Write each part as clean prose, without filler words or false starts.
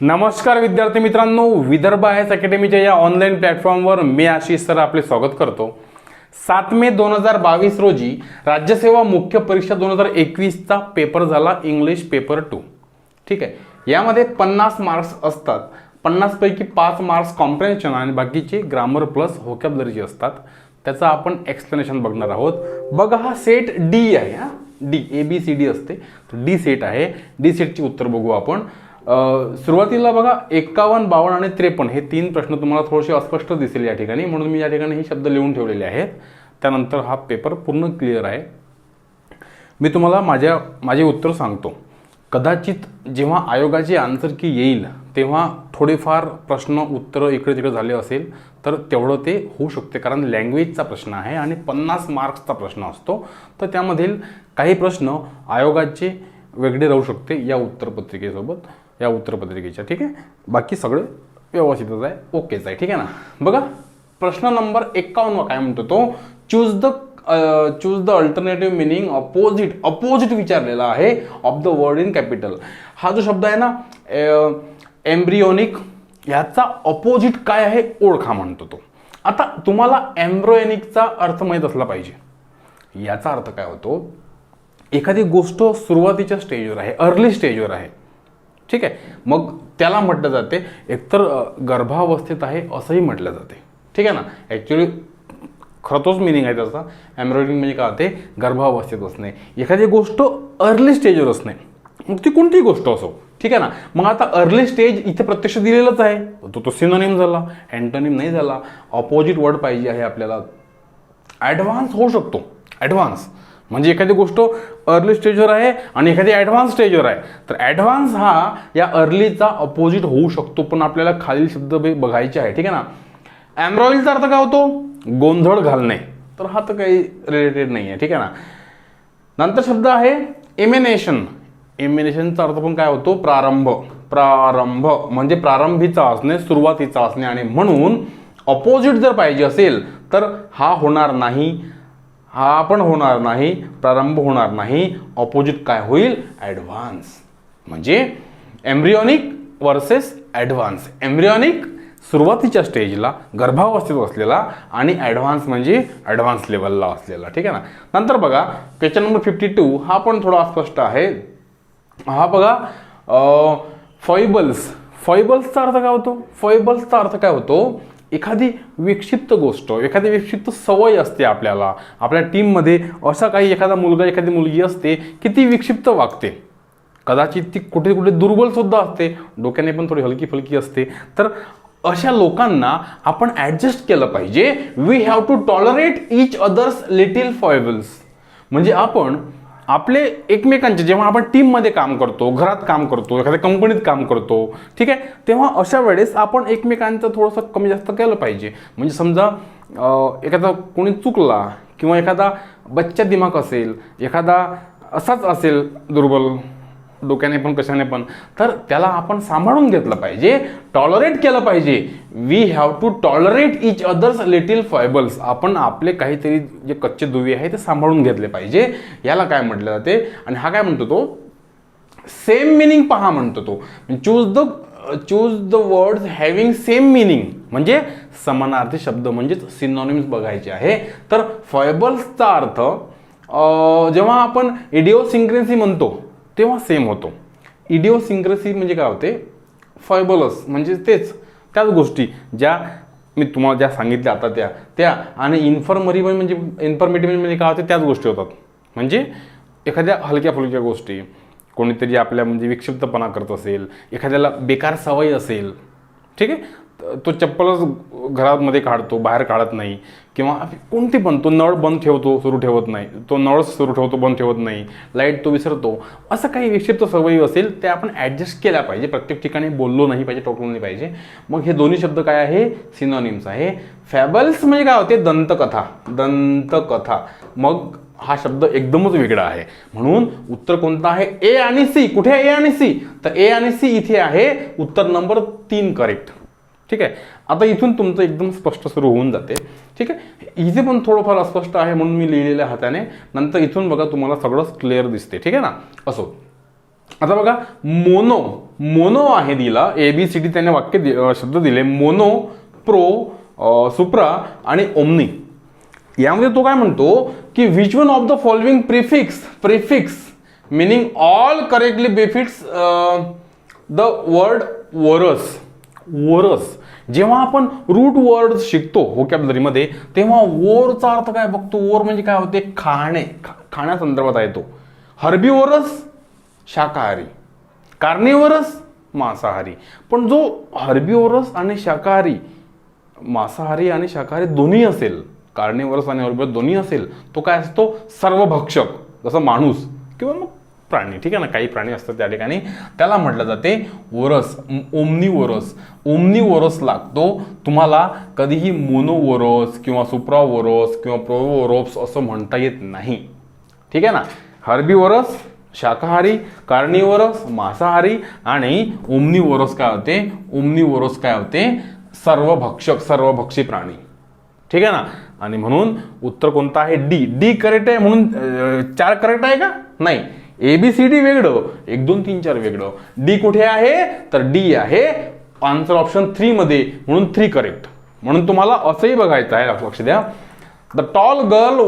नमस्कार विद्यार्थी मित्रांनो, विदर्भ आयएस अकॅडमीच्या या ऑनलाईन प्लॅटफॉर्मवर मी आशिष सर आपले स्वागत करतो। 7 मे 2022 रोजी राज्यसेवा मुख्य परीक्षा 2021चा पेपर झाला, इंग्लिश पेपर 2। ठीक आहे, यामध्ये 50 मार्क्स असतात। 50 पैकी 5 मार्क्स कॉम्प्रिहेन्शन आणि बाकीचे ग्रामर प्लस व्होकॅब्युलरीचे असतात। त्याचा आपण एक्सप्लेनेशन बघणार आहोत। बघा, हा सेट डी आहे। हा डी ABCD असते, डी सेट आहे। डी सेटची उत्तर बघू आपण। सुरुवातीला बघा 51, 52 आणि 53 हे 3 प्रश्न तुम्हाला थोडेसे अस्पष्ट दिसतील या ठिकाणी, म्हणून मी या ठिकाणी हे शब्द लिहून ठेवलेले आहेत। त्यानंतर हा पेपर पूर्ण क्लिअर आहे। मी तुम्हाला माझे उत्तर सांगतो। कदाचित जेव्हा आयोगाची आन्सर की येईल तेव्हा थोडेफार प्रश्न उत्तर इकडे तिकडे झाले असेल तर तेवढं ते होऊ शकते, कारण लँग्वेजचा प्रश्न आहे आणि 50 मार्क्सचा प्रश्न असतो। तर त्यामधील काही प्रश्न आयोगाचे वेगळे राहू शकते या उत्तरपत्रिकेसोबत, या उत्तरपत्रिकेच्या। ठीक आहे, बाकी सगळं व्यवस्थितच आहे, ओकेच आहे। ठीक आहे ना। बघा, प्रश्न नंबर 51 काय म्हणतो तो, choose the alternative meaning opposite विचारलेला आहे of the word in capital. हा जो शब्द आहे ना एम्ब्रियोनिक, याचा अपोजिट काय आहे ओळखा म्हणतो तो। आता तुम्हाला एम्ब्रियोनिकचा अर्थ माहीत असला पाहिजे। याचा अर्थ काय होतो, एखादी गोष्ट सुरुवातीच्या स्टेजवर आहे, अर्ली स्टेजवर आहे। ठीक आहे, मग त्याला म्हटलं जाते एकतर गर्भावस्थेत आहे असंही म्हटलं जाते। ठीक आहे ना। ॲक्च्युली खरं तोच मिनिंग आहे त्याचा। एम्ब्रॉयडरिंग म्हणजे काय होते, गर्भावस्थेत असणे, एखादी गोष्ट अर्ली स्टेजवर असणे, मग ती कोणतीही गोष्ट असो। ठीक आहे ना। मग आता अर्ली स्टेज इथे प्रत्यक्ष दिलेलंच आहे, तो सिनोनिम झाला, अँटोनिम नाही झाला। ऑपोजिट वर्ड पाहिजे आहे आपल्याला। ॲडव्हान्स होऊ शकतो। ॲडव्हान्स म्हणजे एखादी गोष्ट अर्ली स्टेजवर आहे आणि एखादी ॲडव्हान्स स्टेजवर आहे, तर ॲडव्हान्स हा या अर्लीचा अपोजिट होऊ शकतो। पण आपल्याला खालील शब्द बघायचे आहे। ठीक आहे ना। एम्ब्रॉयडरीचा अर्थ काय होतो, गोंधळ घालणे, तर हा तर काही रिलेटेड नाही आहे। ठीक आहे ना। नंतर शब्द आहे एमिनेशन। एमिनेशनचा अर्थ पण काय होतो, प्रारंभ म्हणजे प्रारंभीचा असणे, सुरुवातीचा असणे, आणि म्हणून अपोजिट जर पाहिजे असेल तर हा होणार नाही, हा पण होणार नाही, प्रारंभ होणार नाही। अपोजिट काय होईल, ॲडव्हान्स। म्हणजे एम्ब्रियोनिक वर्सेस ॲडव्हान्स। एम्ब्रियोनिक सुरुवातीच्या स्टेजला गर्भावस्थेत असलेला, आणि ॲडव्हान्स म्हणजे ॲडव्हान्स लेवलला असलेला। ठीक आहे ना। नंतर बघा क्वेश्चन नंबर 52, हा पण थोडा अस्पष्ट आहे। हा बघा, फॉइबल्सचा अर्थ काय होतो। फॉइबल्सचा अर्थ काय होतो, एखादी विक्षिप्त गोष्ट, एखादी विक्षिप्त सवय असते आपल्याला, आपल्या टीममध्ये असा काही एखादा मुलगा, एखादी मुलगी असते की ती विक्षिप्त वागते। कदाचित ती कुठे कुठे दुर्बल सुद्धा असते, डोक्याने पण थोडी हलकी फलकी असते। तर अशा लोकांना आपण ॲडजस्ट केलं पाहिजे। We have to tolerate each other's little foibles. म्हणजे आपण आपले एकमेकांचे, जेव्हा आपण टीममध्ये काम करतो, घरात काम करतो, एखाद्या कंपनीत काम करतो, ठीक आहे, तेव्हा अशा वेळेस आपण एकमेकांचं थोडंसं कमी जास्त केलं पाहिजे। म्हणजे समजा एखादा कोणी चुकला, किंवा एखादा बच्चा दिमाग असेल, एखादा असाच असेल दुर्बल डोक्याने पण कशाने पण, तर त्याला आपण सांभाळून घेतलं पाहिजे, टॉलरेट केलं पाहिजे। We have to tolerate each other's little foibles. आपण आपले काहीतरी जे कच्चे दुवे आहे ते सांभाळून घेतले पाहिजे, याला काय म्हटलं जाते। आणि हा काय म्हणतो तो, सेम मिनिंग पहा म्हणतो तो। Choose the words having same meaning, म्हणजे समानार्थी शब्द म्हणजेच सिनोनिम्स बघायचे आहे। तर फॉइबल्सचा अर्थ जेव्हा आपण इडिओसिंक्रेसी म्हणतो तेव्हा सेम होतो। इडिओसिंक्रेसी म्हणजे काय होते, फॉइबल्स म्हणजे त्याच गोष्टी ज्या मी तुम्हाला ज्या सांगितल्या आता त्या आणि इन्फॉर्मेटिव्ह म्हणजे काय होते, त्याच गोष्टी होतात। म्हणजे एखाद्या हलक्या फुलक्या गोष्टी, कोणीतरी आपल्या म्हणजे विक्षिप्तपणा करत असेल, एखाद्याला बेकार सवय असेल, ठीक आहे, तो चप्पलच घरामध्ये काढतो, बाहेर काढत नाही, किंवा कोणती पण, तो नळ बंद ठेवतो सुरू ठेवत नाही, तो नळ सुरू ठेवतो बंद ठेवत नाही, लाईट तो विसरतो, असं काही विक्षिप्त सवयी असेल ते आपण ॲडजस्ट केल्या पाहिजे। प्रत्येक ठिकाणी बोललो नाही पाहिजे, टोकलो नाही पाहिजे। मग हे दोन्ही शब्द काय आहे, सिनोनिम्स आहे। फॅबल्स म्हणजे काय होते, दंतकथा। मग हा शब्द एकदमच वेगळा आहे, म्हणून उत्तर कोणतं आहे, ए आणि सी। कुठे आहे ए आणि सी, तर ए आणि सी इथे आहे, उत्तर नंबर 3 करेक्ट। ठीक आहे, आता इथून तुमचं एकदम स्पष्ट सुरू होऊन जाते। ठीक आहे, इथे पण थोडंफार अस्पष्ट आहे म्हणून मी लिहिलेल्या हाताने, नंतर इथून बघा तुम्हाला सगळंच क्लिअर दिसते। ठीक आहे ना। असो, आता बघा, मोनो, मोनो आहे दिला, ABCD त्याने शब्द दिले, मोनो, प्रो, सुप्रा आणि ओमनी. यामध्ये तो काय म्हणतो की which one of the following prefix meaning all correctly befits the word vores. जेव्हा आपण रूट वर्ड शिकतो व्होकॅब्युलरीमध्ये तेव्हा वोरचा अर्थ काय बघतो. वोर म्हणजे काय होते, खाण्यासंदर्भात आहे तो. हर्बीवोरस शाकाहारी, कार्निवोरस मांसाहारी. पण जो हर्बीवोरस आणि शाकाहारी, मांसाहारी आणि शाकाहारी दोन्ही असेल, कार्निवोरस आणि हर्बीवोरस दोन्ही असेल, तो काय असतो, सर्वभक्षक. जसं माणूस किंवा मग प्राणी, ठीक आहे ना, काही प्राणी असतात त्या ठिकाणी, त्याला म्हटलं जाते वोरस, ओमनीवोरस लागतो. तुम्हाला कधीही मोनोवोरस किंवा सुप्रावोरस किंवा प्रोवोरोप्स असं म्हणता येत नाही, ठीक आहे ना. हर्बीवोरस शाकाहारी, कार्निवोरस मांसाहारी आणि ओमनीवोरस काय होते, सर्वभक्षी प्राणी, ठीक आहे ना. आणि म्हणून उत्तर कोणतं आहे, डी करेक्ट आहे. म्हणून 4 करेक्ट आहे का, नाही. ABCD वेगळं, 1 2 3 4 वेगळं. डी कुठे आहे, तर डी आहे आन्सर ऑप्शन 3 मध्ये, म्हणून 3 करेक्ट. म्हणून तुम्हाला असंही बघायचं आहे, लक्ष द्या. The tall girl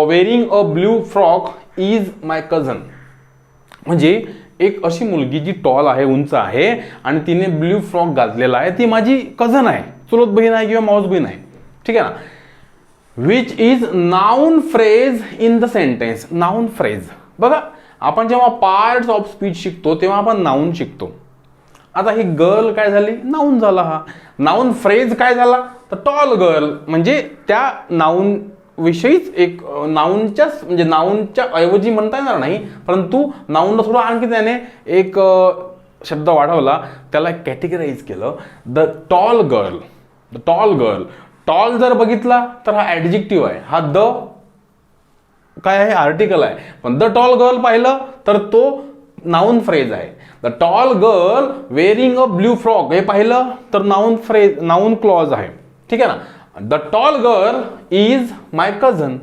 wearing a blue frock is my cousin. म्हणजे एक अशी मुलगी जी टॉल आहे, उंच आहे आणि तिने ब्ल्यू फ्रॉक घातलेला आहे, ती माझी कझन आहे, चुलत बहीण आहे किंवा मावस बहीण आहे, ठीक आहे ना. Which is noun phrase in the sentence. Noun phrase बघा, आपण जेव्हा पार्ट्स ऑफ स्पीच शिकतो तेव्हा आपण नाउन शिकतो. आता ही गर्ल काय झाली, नाउन झाला. हा नाउन फ्रेज काय झाला, तर टॉल गर्ल, म्हणजे त्या नाउन विषयीच एक म्हणजे नाउनच्या ऐवजी म्हणता येणार नाही, परंतु नाउनला थोडं आणखी त्याने एक शब्द वाढवला, त्याला कॅटेगराईज केलं. The tall girl. टॉल जर बघितला तर हा ऍडजेक्टिव्ह आहे, हा द काय आहे, आर्टिकल आहे. पण द टॉल गर्ल पाहिलं तर तो नाउन फ्रेज आहे. The tall girl wearing a blue frock हे पाहिलं तर नाउन क्लॉज आहे, ठीक आहे ना. The tall girl is my cousin.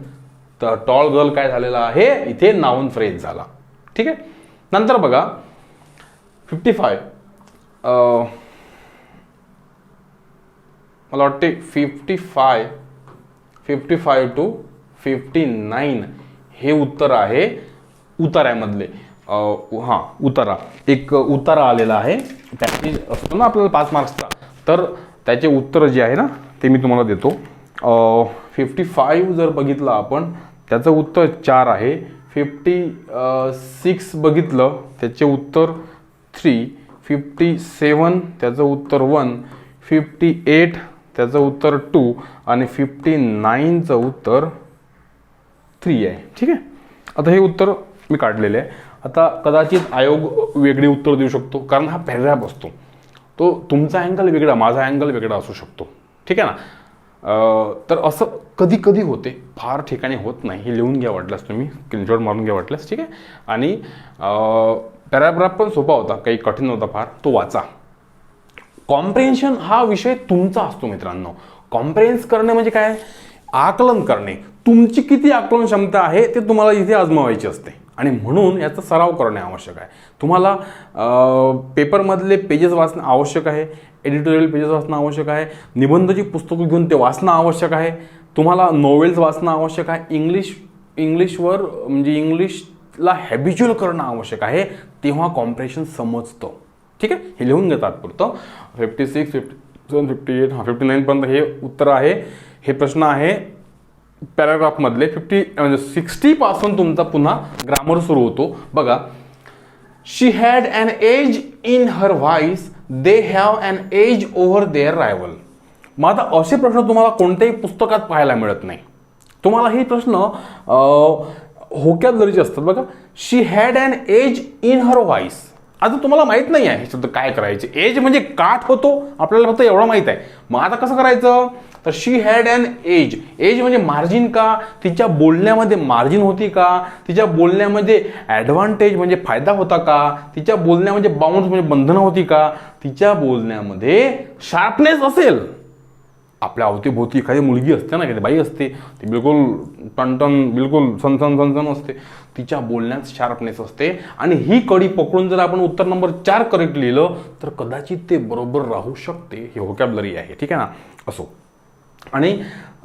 The tall girl काय झालेला आहे, इथे नाउन फ्रेज झाला, ठीक आहे. नंतर बघा 55, मला वाटते 55 to 59 हे उत्तर आहे उतार्यामधले. उतारा, एक उतारा आलेला आहे, त्याची असतो ना आपल्याला 5 मार्क्सचा, तर त्याचे उत्तर जे आहे ना ते मी तुम्हाला देतो. 55 जर बघितलं आपण, त्याचं उत्तर 4 आहे. 56 बघितलं, त्याचे उत्तर 3. 57 त्याचं उत्तर 1. 58 त्याचं उत्तर 2 आणि 59चं उत्तर 3 आहे, ठीक आहे. आता हे उत्तर मी काढलेले आहे. आता कदाचित आयोग वेगळी उत्तर देऊ शकतो, कारण हा पॅराग्राफ असतो, तो तुमचा अँगल वेगळा, माझा अँगल वेगळा असू शकतो, ठीक आहे ना. तर असं कधी कधी होते, फार ठिकाणी होत नाही. हे लिहून घ्या वाटल्यास, तुम्ही स्क्रीनशॉट मारून घ्या वाटल्यास, ठीक आहे. आणि पॅराग्राफ पण सोपा होता, काही कठीण नव्हता फार, तो वाचा. कॉम्प्रिहेन्शन हा विषय तुमचा असतो मित्रांनो. कॉम्प्रिहेन्स करणे म्हणजे काय, आकलन करणे. तुमची किती आकलन क्षमता आहे ते तुम्हाला इथे आजमावायची असते, आणि म्हणून याचा सराव करणे आवश्यक आहे. तुम्हाला पेपरमधले पेजेस वाचणं आवश्यक आहे, एडिटोरियल पेजेस वाचणं आवश्यक आहे, निबंधाची पुस्तकं घेऊन ते वाचणं आवश्यक आहे, तुम्हाला नॉवेल्स वाचणं आवश्यक आहे, इंग्लिशवर म्हणजे इंग्लिशला हॅबिच्युअल करणं आवश्यक आहे, तेव्हा कॉम्प्रिहेन्शन समजतं, ठीक आहे. हे लिहून घ्या तात्पुरतं. 56, 57, 58, 59 पर्यंत हे उत्तर आहे. हे प्रश्न आहे पॅराग्राफमधले. 60 पासून तुमचा पुन्हा ग्रामर सुरू होतो. बघा, she had an edge in her voice, they have an edge over their rival. मग आता असे प्रश्न तुम्हाला कोणत्याही पुस्तकात पाहायला मिळत नाही. तुम्हाला हे प्रश्न व्होकॅब्युलरीचे असतात. बघा, she had an edge in her voice. आता तुम्हाला माहित नाही आहे हे शब्द काय करायचे. एज म्हणजे काठ होतो, आपल्याला फक्त एवढं माहित आहे. मग आता कसं करायचं, तर शी हॅड अन एज. एज म्हणजे मार्जिन का, तिच्या बोलण्यामध्ये मार्जिन होती का, तिच्या बोलण्यामध्ये ॲडव्हान्टेज म्हणजे फायदा होता का, तिच्या बोलण्यामध्ये बाउंड्स म्हणजे बंधनं होती का, तिच्या बोलण्यामध्ये शार्पनेस असेल आपल्या अवतीभोवती एखादी मुलगी असते ना, एखादी बाई असते, ती बिलकुल टनटन, बिलकुल सनसन सनसन असते, तिच्या बोलण्यात शार्पनेस असते, आणि ही कडी पकडून जर आपण उत्तर नंबर 4 करेक्ट लिहिलं तर कदाचित ते बरोबर राहू शकते. हे व्होकॅब्युलरी आहे, ठीक आहे ना. असो. आणि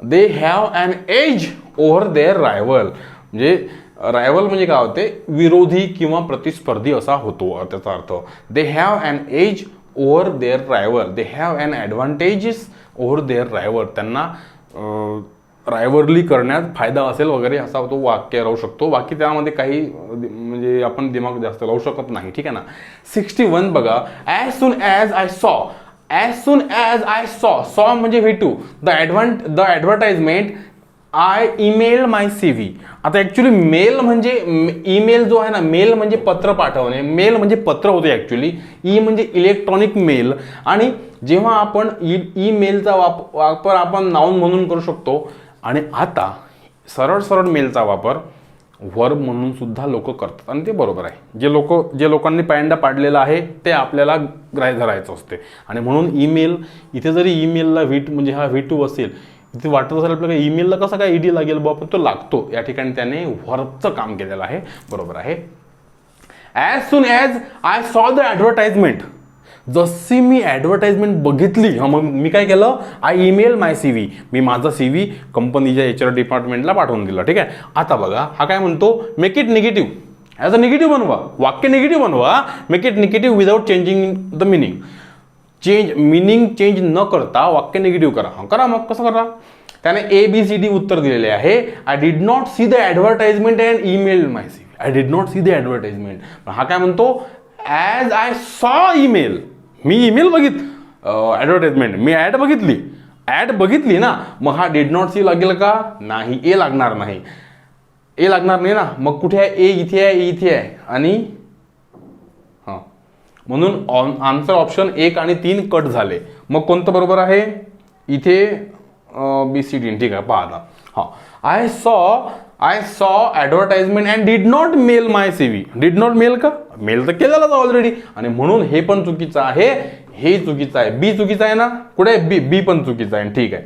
they have an edge over their rival, म्हणजे रायव्हल म्हणजे काय होते, विरोधी किंवा प्रतिस्पर्धी असा होतो त्याचा अर्थ. They have an edge over their rival, they have an advantages over their rival, त्यांना रायव्हरली करण्यात फायदा असेल वगैरे असा तो वाक्य राहू शकतो. बाकी त्यामध्ये काही म्हणजे आपण दिमाग जास्त लावू शकत नाही, ठीक आहे ना. 61 बघा, ॲज सून ॲज आय सॉ, ॲज सून ॲज आय सॉ म्हणजे भेटू, the advertisement I email my CV. आता ॲक्च्युली मेल म्हणजे ईमेल जो आहे ना, मेल म्हणजे पत्र पाठवणे, मेल म्हणजे पत्र होते ॲक्च्युली, ई म्हणजे इलेक्ट्रॉनिक मेल. आणि जेव्हा आपण ईमेलचा वापर आपण नाउन म्हणून करू शकतो, आणि आता सरळ सरळ मेलचा वापर वर्ब म्हणून सुद्धा लोक करतात, आणि ते बरोबर आहे. जे लोकांनी पायंडा पाडलेला आहे ते आपल्याला ग्राह्य धरायचं असते. आणि म्हणून ईमेल, इथे जरी ईमेलला म्हणजे हा V2 असेल, इथे वाटत असेल आपल्याला ईमेलला कसा काय ईडी लागेल बा, पण तो लागतो. या ठिकाणी त्याने वर्बचं काम केलेलं आहे, बरोबर आहे. ॲज सून ॲज आय सॉ द ॲडव्हर्टाइजमेंट, जशी मी ॲडव्हर्टाइजमेंट बघितली, मग मी काय केलं, आय ईमेल माय CV, मी माझा CV कंपनीच्या HR डिपार्टमेंटला पाठवून दिला, ठीक आहे. आता बघा हा काय म्हणतो, make it negative, as a negative बनवा, वाक्य निगेटिव्ह बनवा, make it negative without changing the meaning. Meaning change न करता वाक्य निगेटिव्ह करा. करा, मग कसं करा. त्याने ABCD उत्तर दिलेले आहे. I did not see the advertisement and email my CV, I did not see the advertisement. हा काय म्हणतो, ॲज आय सॉ ईमेल, मी ईमेल ॲडव्हर्टाइजमेंट, मी ॲड बघितली ना, मग हा डिड नॉट सी लागेल का, नाही, ए लागणार नाही, ए लागणार नाही ना. मग कुठे आहे, ए इथे आहे, इथे आहे, आणि हां, म्हणून आन्सर ऑप्शन 1 आणि 3 कट झाले. मग कोणतं बरोबर आहे, इथे BCD, ठीक आहे. पहा आता, हां, I saw advertisement and did not mail my CV. Did not mail का, मेल तर केलेलाच ऑलरेडी, आणि म्हणून हे पण चुकीचं आहे, हे चुकीचं आहे, बी चुकीचं आहे ना, कुठे बी पण चुकीचं आहे, ठीक आहे.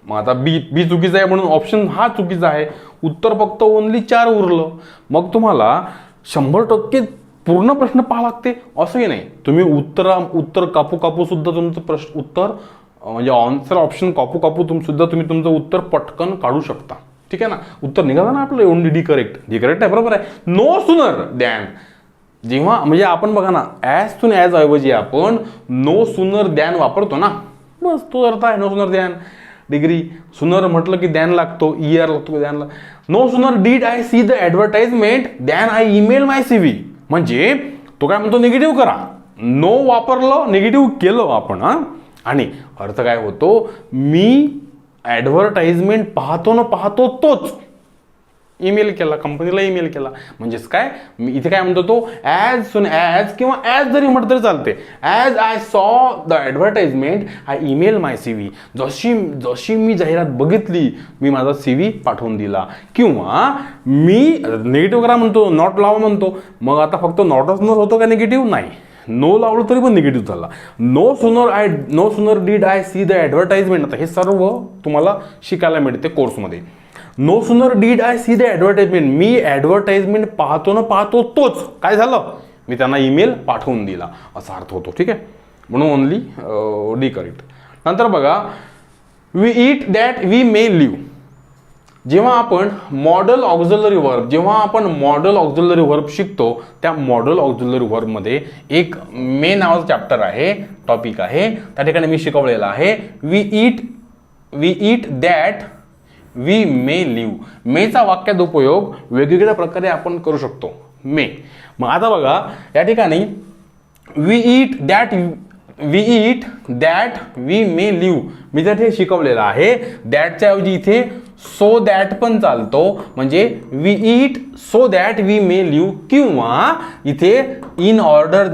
मग आता बी चुकीचं आहे म्हणून ऑप्शन हा चुकीचा आहे. उत्तर फक्त ओनली 4 उरलं. मग तुम्हाला 100% पूर्ण प्रश्न पाहा लागते असंही नाही. तुम्ही उत्तर कापू सुद्धा तुमचं उत्तर म्हणजे आन्सर ऑप्शन कापू सुद्धा तुम्ही तुमचं उत्तर पटकन काढू शकता, ठीक आहे ना. उत्तर निघाला ना आपलं, ओनली डी करेक्ट आहे, बरोबर आहे. नो सुनर दॅन, जेव्हा म्हणजे आपण बघा ना, ॲज सून ॲज ऐवजी आपण नो सुनर दॅन वापरतो ना, बस तो अर्थ आहे. नो सुनर दॅन, डिग्री, सुनर म्हटलं की दॅन लागतो, ER लागतो दॅनला. No sooner did I see the advertisement than I email my CV, म्हणजे तो काय म्हणतो, निगेटिव्ह करा. नो वापरलं, निगेटिव्ह केलं आपण, हां. आणि अर्थ काय होतो, मी ॲडव्हर्टाइजमेंट पाहतो तोच ईमेल केला, कंपनीला ईमेल केला. म्हणजेच काय, मी इथे काय म्हणतो, तो ॲज सून ॲज किंवा ॲज जरी म्हटलं तरी चालते. ॲज आय सॉ the advertisement I email my CV, जशी मी जाहिरात बघितली, मी माझा CV पाठवून दिला. किंवा मी निगेटिव्ह करा म्हणतो, नॉट लावा म्हणतो, मग आता फक्त नॉटच होतो का निगेटिव्ह, नाही, नो लावलं तरी पण निगेटिव्ह झाला. No sooner did I see the advertisement. आता हे सर्व तुम्हाला शिकायला मिळते कोर्समध्ये. No sooner did I see the advertisement, मी ॲडव्हर्टाइजमेंट पाहतो तोच काय झालं, मी त्यांना ईमेल पाठवून दिला, असा अर्थ होतो, ठीक आहे. म्हणून ओनली डी करेक्ट. नंतर बघा, we eat that we may live. जेव्हा आपण मॉडल ऑक्झिलरी वर्ब शिकतो, त्या मॉडल ऑक्झिलरी वर्बमध्ये एक मे नावाचं चॅप्टर आहे, टॉपिक आहे, त्या ठिकाणी मी शिकवलेला आहे we eat that we may live. मेचा वाक्यात उपयोग वेगवेगळ्या प्रकारे आपण करू शकतो, मे. मग आता बघा या ठिकाणी we eat that we may live, मी तर हे शिकवलेलं आहे. दॅटच्या ऐवजी इथे सो दॅट पण चालतो, म्हणजे we eat so that we may live, किंवा इथे इन ऑर्डर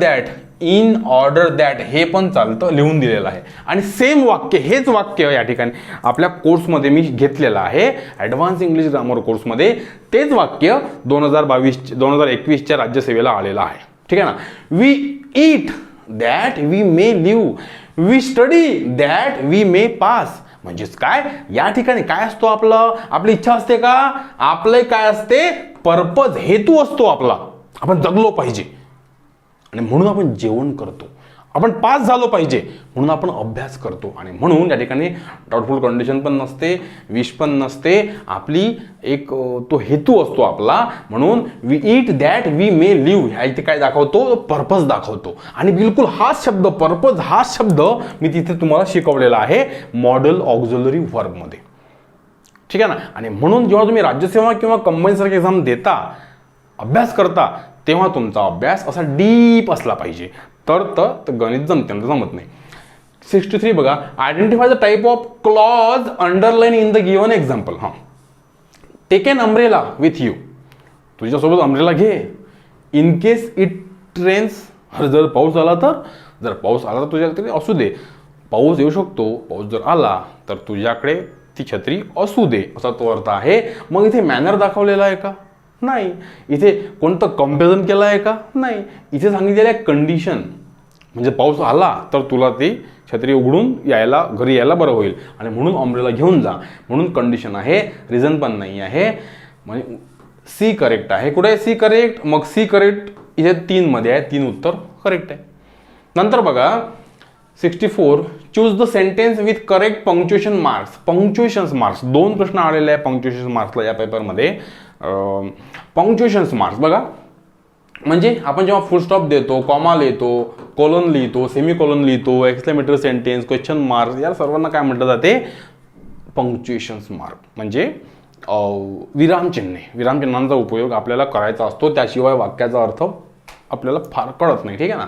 दॅट हे पण चालतं, लिहून दिलेलं आहे. आणि सेम वाक्य, हेच वाक्य या ठिकाणी आपल्या कोर्समध्ये मी घेतलेलं आहे, ॲडव्हान्स इंग्लिश ग्रामर कोर्समध्ये. तेच वाक्य 2021च्या राज्यसेवेला आलेलं आहे, ठीक आहे ना. We eat that we may live, we study that we may pass. म्हणजेच काय, या ठिकाणी काय असतो आपलं, आपली इच्छा असते का, आपले काय असते, पर्पज, हेतू असतो आपला, आपण जगलो पाहिजे आणि म्हणून आपण जेवण करतो, आपण पास झालो पाहिजे म्हणून आपण अभ्यास करतो. आणि म्हणून या ठिकाणी डाऊटफुल कंडिशन पण नसते, विश पण नसते, आपली एक तो हेतू असतो आपला. म्हणून we eat that we may live, ह्या इथे काय दाखवतो, पर्पज दाखवतो. आणि बिलकुल हाच शब्द, पर्पज हाच शब्द मी तिथे तुम्हाला शिकवलेला आहे मॉडल ऑक्झिलरी व्हर्बमध्ये. ठीक आहे ना. आणि म्हणून जेव्हा तुम्ही राज्यसेवा किंवा कंबाईनसारखी एक्झाम देता, अभ्यास करता, तेव्हा तुमचा अभ्यास असा डीप असला पाहिजे, तर गणित जमते, जमत नाही. 63 बघा, identify the type of clause underline in the given example. हां, take an umbrella with you, तुझ्यासोबत अम्ब्रेला घे. इन केस इट रेन्स, जर पाऊस आला तर, जर पाऊस आला तर तुझ्याकडे असू दे, पाऊस येऊ शकतो, पाऊस जर आला तर तुझ्याकडे ती छत्री असू दे, असा तो अर्थ आहे. मग इथे मॅनर दाखवलेला आहे का, नाही. इथे कोणतं कंपॅरिझन केलं आहे का, नाही. इथे सांगितलेलं आहे कंडिशन, म्हणजे पाऊस आला तर तुला ती छत्री उघडून यायला, घरी यायला बरं होईल आणि म्हणून अम्ब्रेला घेऊन जा, म्हणून कंडिशन आहे, रिझन पण नाही आहे. म्हणजे सी करेक्ट आहे. कुठे आहे सी करेक्ट, मग सी करेक्ट इथे 3 मध्ये आहे, 3 उत्तर करेक्ट आहे. नंतर बघा 64, choose the sentence with correct punctuation marks. Punctuation marks 2 प्रश्न आलेले आहे पंक्च्युएशन मार्क्सला या पेपरमध्ये. पंक्च्युएशन मार्क्स बघा, म्हणजे आपण जेव्हा फुल स्टॉप देतो, कॉमा लिहितो, कोलन लिहितो, सेमी कोलन लिहितो, एक्सक्लेमेटरी सेंटेन्स, क्वेश्चन मार्क्स, या सर्वांना काय म्हटलं जाते, पंक्च्युएशन मार्क. म्हणजे विरामचिन्हे, विरामचिन्हांचा उपयोग आपल्याला करायचा असतो, त्याशिवाय वाक्याचा अर्थ आपल्याला फार कळत नाही. ठीक आहे ना.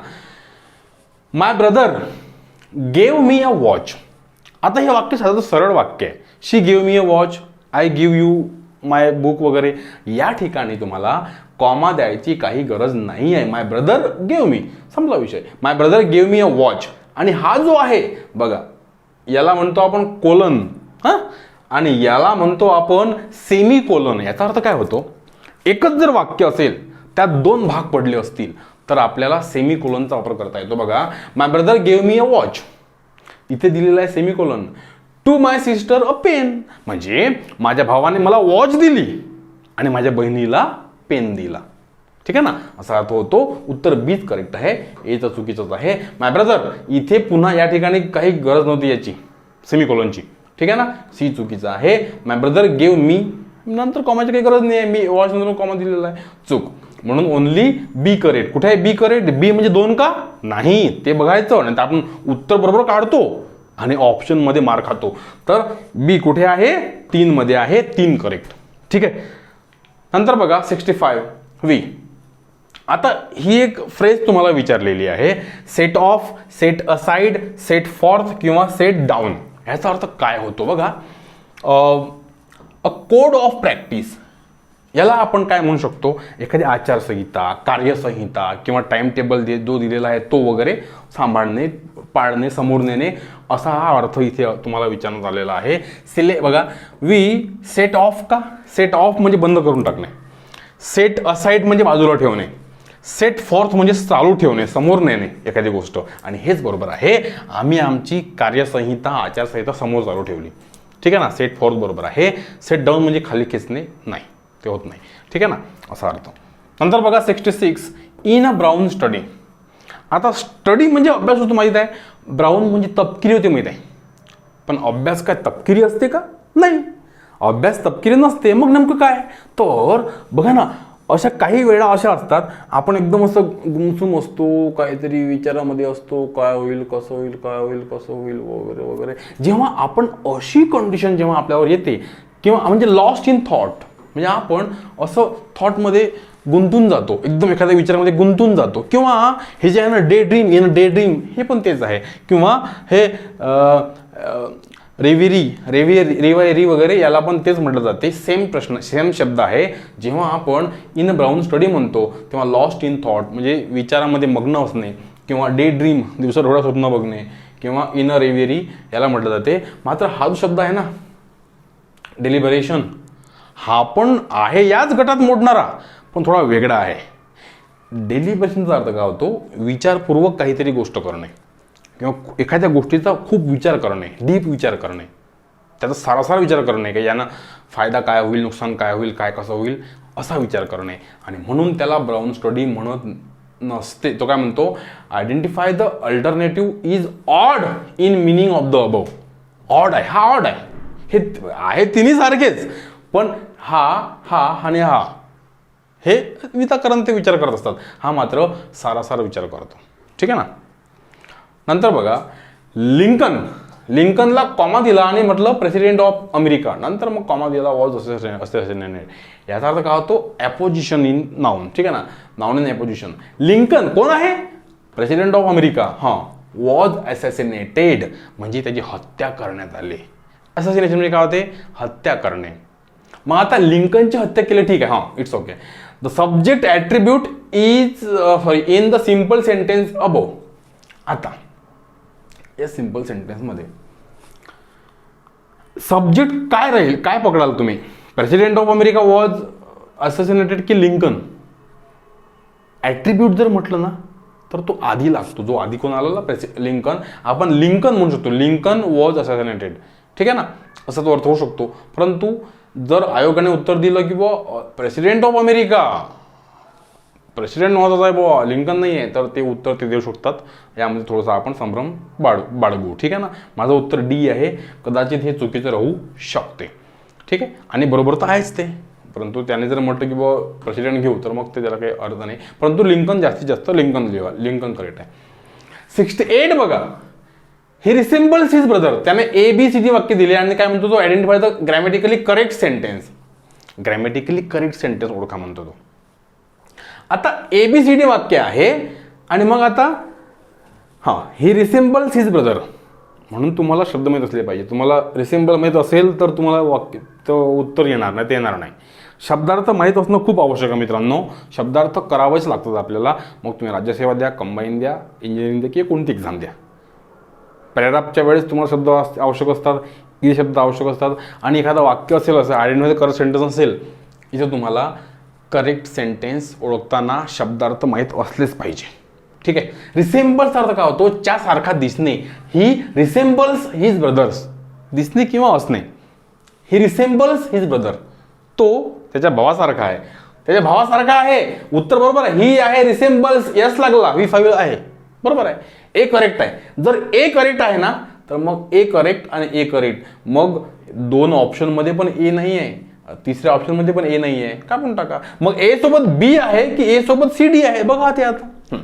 My brother gave me a watch. आता हे वाक्य साधं सरळ वाक्य आहे. She give me a watch, I give you my book वगैरे. या ठिकाणी तुम्हाला कॉमा द्यायची काही गरज नाही आहे. माय ब्रदर गिव्ह मी, संपला विषय. My brother give me a watch. आणि हा जो आहे बघा, याला म्हणतो आपण कोलन, हां, आणि याला म्हणतो आपण सेमी कोलन. याचा अर्थ काय होतो, एकच जर वाक्य असेल, त्यात 2 भाग पडले असतील, तर आपल्याला सेमी कोलनचा वापर करता येतो. बघा, my brother give me a watch, इथे दिलेला आहे semicolon. To my sister a pen, म्हणजे माझ्या भावाने मला वॉच दिली आणि माझ्या बहिणीला पेन दिला. ठीक आहे ना, असा अर्थ होतो. उत्तर बीच करेक्ट आहे, एचं चुकीचंच आहे. माय ब्रदर, इथे पुन्हा या ठिकाणी काही गरज नव्हती याची सेमीकोलनची. ठीक आहे ना, सी चुकीचं आहे. माय ब्रदर गेव मी, नंतर कॉमाची काही गरज नाही आहे, मी वॉच नंतर कॉमा दिलेला आहे, चूक. म्हणून ओनली बी करेक्ट. कुठे आहे बी करेक्ट, बी म्हणजे 2 का नाही ते बघायचं, नाही तर आपण उत्तर बरोबर काढतो आणि ऑप्शन मध्ये मार्क खातो. तर बी कुठे आहे, 3 मध्ये आहे, 3 करेक्ट. ठीक आहे. नंतर बघा 65 वी. आता ही एक फ्रेज तुम्हाला विचारलेली आहे, set of, set aside, set forth किंवा सेट डाऊन. याचा अर्थ काय होतो बघा, अ कोड ऑफ प्रॅक्टिस. याला आपण काय म्हणू शकतो, एखादी आचारसंहिता, कार्यसंहिता किंवा टाइम टेबल जो दिलेला आहे तो वगैरे सांभाळणे, पाळणे, समोर नेणे, असा हा अर्थ इथे तुम्हाला विचारण्यात आलेला आहे. बघा, वी सेट ऑफ का, सेट ऑफ म्हणजे बंद करून टाकणे, सेट असाइड म्हणजे बाजूला ठेवणे, सेट फॉर्थ म्हणजे चालू ठेवणे, समोर नेणे एखादी गोष्ट. आणि हेच बरोबर आहे, आम्ही आमची कार्यसंहिता, आचारसंहिता समोर चालू ठेवली. ठीक आहे ना, सेट फॉर्थ बरोबर आहे. सेट डाऊन म्हणजे खाली खेचणे, नाही, ते होत नाही. ठीक आहे ना, असा अर्थ. नंतर बघा 66 इन अ ब्राऊन स्टडी. आता स्टडी म्हणजे अभ्यास होतो माहीत आहे, ब्राऊन म्हणजे तपकिरी होते माहीत आहे. पण अभ्यास काय तपकिरी असते का, नाही, अभ्यास तपकिरी नसते. मग नेमकं काय, तर बघा ना, अशा काही वेळा अशा असतात, आपण एकदम असं गुमसुम असतो, काहीतरी विचारामध्ये असतो, काय होईल, कसं होईल, काय होईल, कसं होईल वगैरे वगैरे. जेव्हा आपण अशी कंडिशन जेव्हा आपल्यावर येते, किंवा म्हणजे लॉस्ट इन थॉट, म्हणजे आपण असं थॉटमध्ये गुंतून जातो, एकदम एखाद्या विचारामध्ये गुंतून जातो, किंवा हे जे आहे ना day dream, in day dream, हे पण तेच आहे, किंवा हे रेवायरी वगैरे, याला पण तेच म्हटलं जाते. सेम प्रश्न, सेम शब्द आहे. जेव्हा आपण इन ब्राऊन स्टडी म्हणतो, तेव्हा लॉस्ट इन थॉट म्हणजे विचारामध्ये मग्न असणे, किंवा डे ड्रीम दिवसा डोळा स्वप्न बघणे, किंवा इन रेव्हियरी याला म्हटलं जाते. मात्र हा जो शब्द आहे ना डेलिबरेशन, हा पण आहे याच गटात मोडणारा, पण थोडा वेगळा आहे. डेलिबरेशनचा अर्थ काय होतो, विचारपूर्वक काहीतरी गोष्ट करणे, किंवा एखाद्या गोष्टीचा खूप विचार करणे, डीप विचार करणे, त्याचा सारासार विचार करणे की यानं फायदा काय होईल, नुकसान काय होईल, काय कसं होईल, असा विचार करणे. आणि म्हणून त्याला ब्राउन स्टडी म्हणत नसते. तो काय म्हणतो, identify the alternative is odd in meaning of the above. Odd आहे, हा ऑड आहे, हे आहे तिन्ही सारखेच, पण हा आणि हा हे विताकरण ते विचार करत असतात, हा मात्र सारासार विचार करतो. ठीक आहे ना. नंतर बघा, लिंकनला कॉमा दिला आणि म्हटलं प्रेसिडेंट ऑफ अमेरिका, नंतर मग कॉमा दिला वॉज असोसिएटेड. याचा अर्थ काय होतो, ॲपोजिशन इन नाउन. ठीक आहे ना, नाउन इन ॲपोजिशन. लिंकन कोण आहे, प्रेसिडेंट ऑफ अमेरिका. हां, वॉज असॅसिनेटेड म्हणजे त्याची हत्या करण्यात आली. असॅसिनेशन म्हणजे काय होते, हत्या करणे. मग आता लिंकनची हत्या केली, ठीक आहे, हां, it's okay. The subject attribute is in the simple sentence above. आता या सिंपल सेंटेन्समध्ये सब्जेक्ट काय राहील, काय पकडाल तुम्ही, प्रेसिडेंट ऑफ अमेरिका वॉज असॅसिनेटेड की लिंकन. ॲट्रिब्यूट जर म्हटलं ना तर तो आधी लागतो, जो आधी कोण आला, लिंकन. आपण लिंकन म्हणू शकतो, लिंकन वॉज असॅसिनेटेड. ठीक आहे ना, असा तो अर्थ होऊ शकतो. परंतु जर आयोगाने उत्तर दिलं की बुवा प्रेसिडेंट ऑफ अमेरिका, प्रेसिडेंट महत्वाचा आहे बुवा, लिंकन नाही आहे, तर ते उत्तर ते देऊ शकतात. यामध्ये थोडंसं आपण संभ्रम बाळगू. ठीक आहे ना. माझं उत्तर डी आहे. कदाचित हे चुकीचं राहू शकते. ठीक आहे, आणि बरोबर तर आहेच ते, परंतु त्याने जर म्हटलं की बुवा प्रेसिडेंट घेऊ तर मग ते त्याला काही अर्थ नाही. परंतु लिंकन जास्तीत जास्त लिंकन लिहा, लिंकन करेक्ट आहे. 68 बघा, ही रिसेम्बल्स हिज ब्रदर. त्याने ABCD वाक्य दिले आणि काय म्हणतो तो, identify the grammatically correct sentence. Grammatically correct sentence ओळखा म्हणतो तो. आता ABCD वाक्य आहे आणि मग आता ही रिसेम्बल्स हिज ब्रदर म्हणून तुम्हाला शब्द माहीत असले पाहिजे. तुम्हाला रिसेम्बल माहीत असेल तर तुम्हाला वाक्य तो उत्तर येणार नाही, ते येणार नाही. शब्दार्थ माहीत असणं खूप आवश्यक आहे मित्रांनो. शब्दार्थ करावेच लागतात आपल्याला. मग तुम्ही राज्यसेवा द्या, कंबाईन द्या, इंजिनिअरिंग द्या किंवा कोणती एक्झाम द्या. पॅराग्राफच्या वेळेस तुम्हाला शब्द आवश्यक असतात, किती शब्द आवश्यक असतात, आणि एखादं वाक्य असेल, असं आयडेंटिफाय करेक्ट सेंटेन्स असेल, इथं तुम्हाला करेक्ट सेंटेन्स ओळखताना शब्दार्थ माहीत असलेच पाहिजे. ठीक आहे. रिसेम्बल्स अर्थ काय होतो, च्या सारखा दिसणे. ही रिसेम्बल्स हिज ब्रदर्स, दिसणे किंवा असणे. ही रिसेम्बल्स हिज ब्रदर, तो त्याच्या भावासारखा आहे, त्याच्या भावासारखा आहे. उत्तर बरोबर आहे, ही आहे रिसेम्बल्स. यस लागला, V5 आहे, बरोबर आहे. ए करेक्ट आहे. जर ए करेक्ट आहे ना तर मग ए करेक्ट आणि ए करेक्ट. मग दोन ऑप्शनमध्ये पण ए नाही आहे, तिसऱ्या ऑप्शनमध्ये पण ए नाही आहे, का पण टाका. मग ए सोबत बी आहे की ए सोबत CD आहे, बघा ते आता.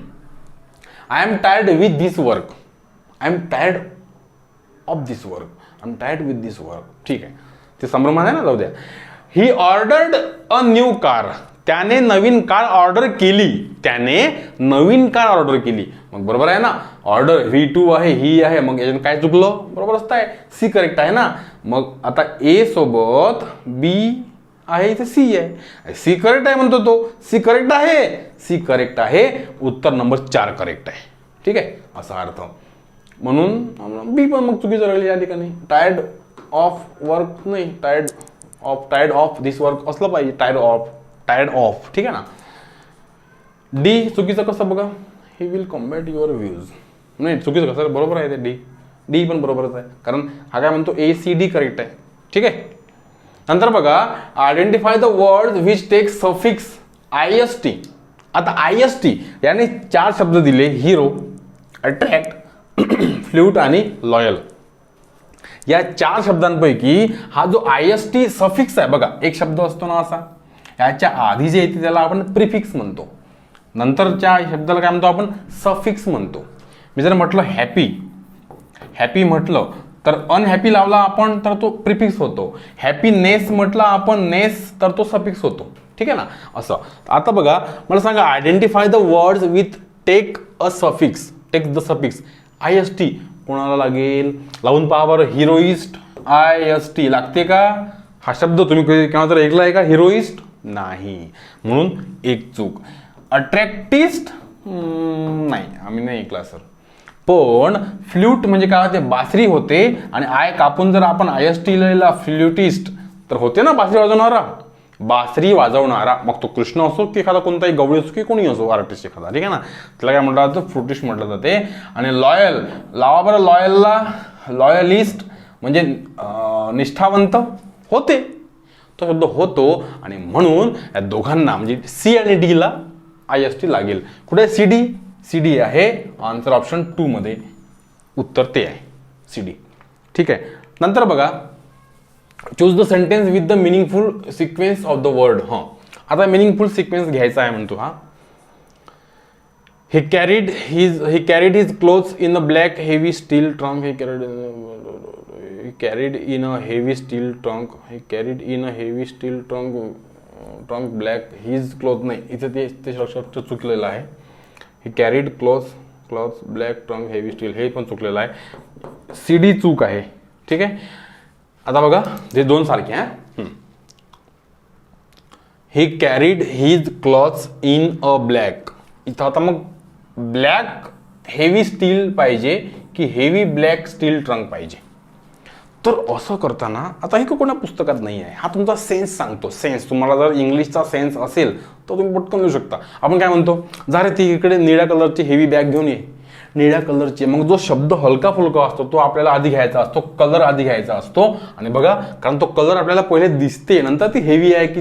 I am tired with this work. I am tired of this work. I am tired with this work. ठीक आहे, ते संभ्रमान आहे ना, जाऊ द्या. He ordered a new car. त्याने नवीन कार ऑर्डर केली. त्याने नवीन कार ऑर्डर केली. मग बरोबर आहे ना, ऑर्डर V2 आहे, ही आहे, मग याच्यानं काय चुकलं, बरोबर असतं आहे, सी करेक्ट आहे ना. मग आता ए सोबत बी आहे, इथे सी आहे, सी करेक्ट आहे म्हणतो तो, सी करेक्ट आहे, सी करेक्ट आहे. उत्तर नंबर 4 करेक्ट आहे. ठीक आहे, असा अर्थ. म्हणून बी पण मग चुकीचं राहिली या ठिकाणी. टायर्ड ऑफ वर्क नाही, टायर्ड ऑफ दिस वर्क असलं पाहिजे, टायर्ड ऑफ. ठीक आहे ना. डी चुकीचं कसं बघा, he will combat your views. नाही, चुकीचं कसं, बरोबर आहे ते. डी पण बरोबरच आहे, कारण हा काय म्हणतो ACD करेक्ट आहे. ठीक आहे. नंतर बघा, identify the word which take suffix IST. आता IST याने 4 शब्द दिले, हिरो, अट्रॅक्ट, फ्ल्यूट आणि लॉयल. या 4 शब्दांपैकी हा जो IST सफिक्स आहे बघा, एक शब्द असतो ना असा, याच्या आधी जे येते त्याला आपण प्रिफिक्स म्हणतो, नंतरच्या शब्दाला काय म्हणतो आपण, सफिक्स म्हणतो. मी जर म्हटलं हॅपी म्हटलं तर अनहॅपी लावला आपण तर तो प्रिफिक्स होतो. हॅपीनेस म्हटलं आपण नेस तर तो सफिक्स होतो. ठीक आहे ना, असं. आता बघा, मला सांगा, identify the words with take a suffix. Take the suffix IST कोणाला लागेल, लावून पहा बरं. हिरोइस्ट IST लागते का? हा शब्द तुम्ही केव्हा तर ऐकला आहे का, हिरोइस्ट? नाही, म्हणून एक चूक. अट्रॅक्टिस्ट नाही, आम्ही नाही ऐकला सर. पण फ्ल्यूट म्हणजे काय होते, बासरी होते, आणि आय कापून जर आपण IST लिहिला फ्ल्यूटिस्ट तर होते ना बासरी वाजवणारा. बासरी वाजवणारा, मग तो कृष्ण असो की एखादा कोणताही गवळी असो की कोणी असो आर्टिस्ट एखादा, ठीक आहे ना, त्याला काय म्हटलं जातं, फ्रुटिस्ट म्हटलं जाते. आणि लॉयल, लावा बरं लॉयलला, लॉयलिस्ट म्हणजे निष्ठावंत होते, तो शब्द होतो. आणि म्हणून या दोघांना म्हणजे सी आणि डी ला IST लागेल. कुठे सी डी, सी डी आहे आन्सर ऑप्शन 2 मध्ये, उत्तर ते आहे सी डी. ठीक आहे. नंतर बघा, choose the sentence with the meaningful sequence of the word. आता मिनिंगफुल सिक्वेन्स घ्यायचा आहे म्हणतो. he carried his clothes in a black heavy steel trunk. He carried in a heavy steel trunk black his clothes. नाही, इथे ते लक्षात चुकलेलं आहे. he carried clothes black trunk heavy steel, हे पण चुकलेलं आहे. CD चूक आहे. ठीक आहे. आता बघा, हे दोन सारखे आहे. he carried his clothes in a black. इथं आता मग ब्लॅक हेवी स्टील पाहिजे की हेवी ब्लॅक स्टील ट्रंक पाहिजे. तर असं करताना आता हे कोणा पुस्तकात नाही आहे, हा तुमचा सेन्स सांगतो. सेन्स तुम्हाला जर इंग्लिशचा सेन्स असेल तर तुम्ही पटकन लिहू शकता. आपण काय म्हणतो, जा रे ती इकडे निळ्या कलरची हेवी बॅग घेऊन ये, निळ्या कलरची. मग जो शब्द हलका फुलका असतो तो आपल्याला आधी घ्यायचा असतो, कलर आधी घ्यायचा असतो. आणि बघा, कारण तो कलर आपल्याला पहिले दिसते, नंतर ती हेवी आहे की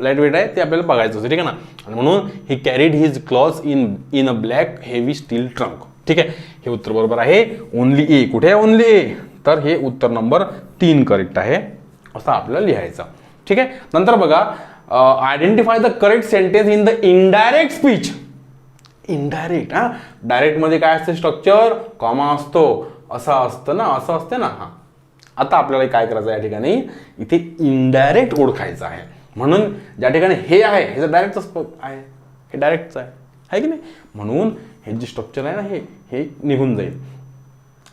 लाईट वेट आहे ते आपल्याला बघायचं असतं. ठीक आहे ना. आणि म्हणून he carried his cloth in a black heavy steel trunk. ठीक आहे. हे उत्तर बरोबर आहे. Only A. कुठे आहे ओनली ए? तर हे उत्तर नंबर 3 करेक्ट आहे, असं आपल्याला लिहायचं. ठीक आहे. नंतर बघा, identify the correct sentence in the indirect speech. Indirect, direct मध्ये काय असतं, स्ट्रक्चर कॉमा असतो, असं असतं ना, असं असते ना. आता आपल्याला काय करायचं या ठिकाणी, इथे इनडायरेक्ट ओळखायचं आहे. म्हणून ज्या ठिकाणी हे आहे हे डायरेक्टच आहे, हे डायरेक्टच आहे की नाही. म्हणून हे जे स्ट्रक्चर आहे ना, हे निघून जाईल.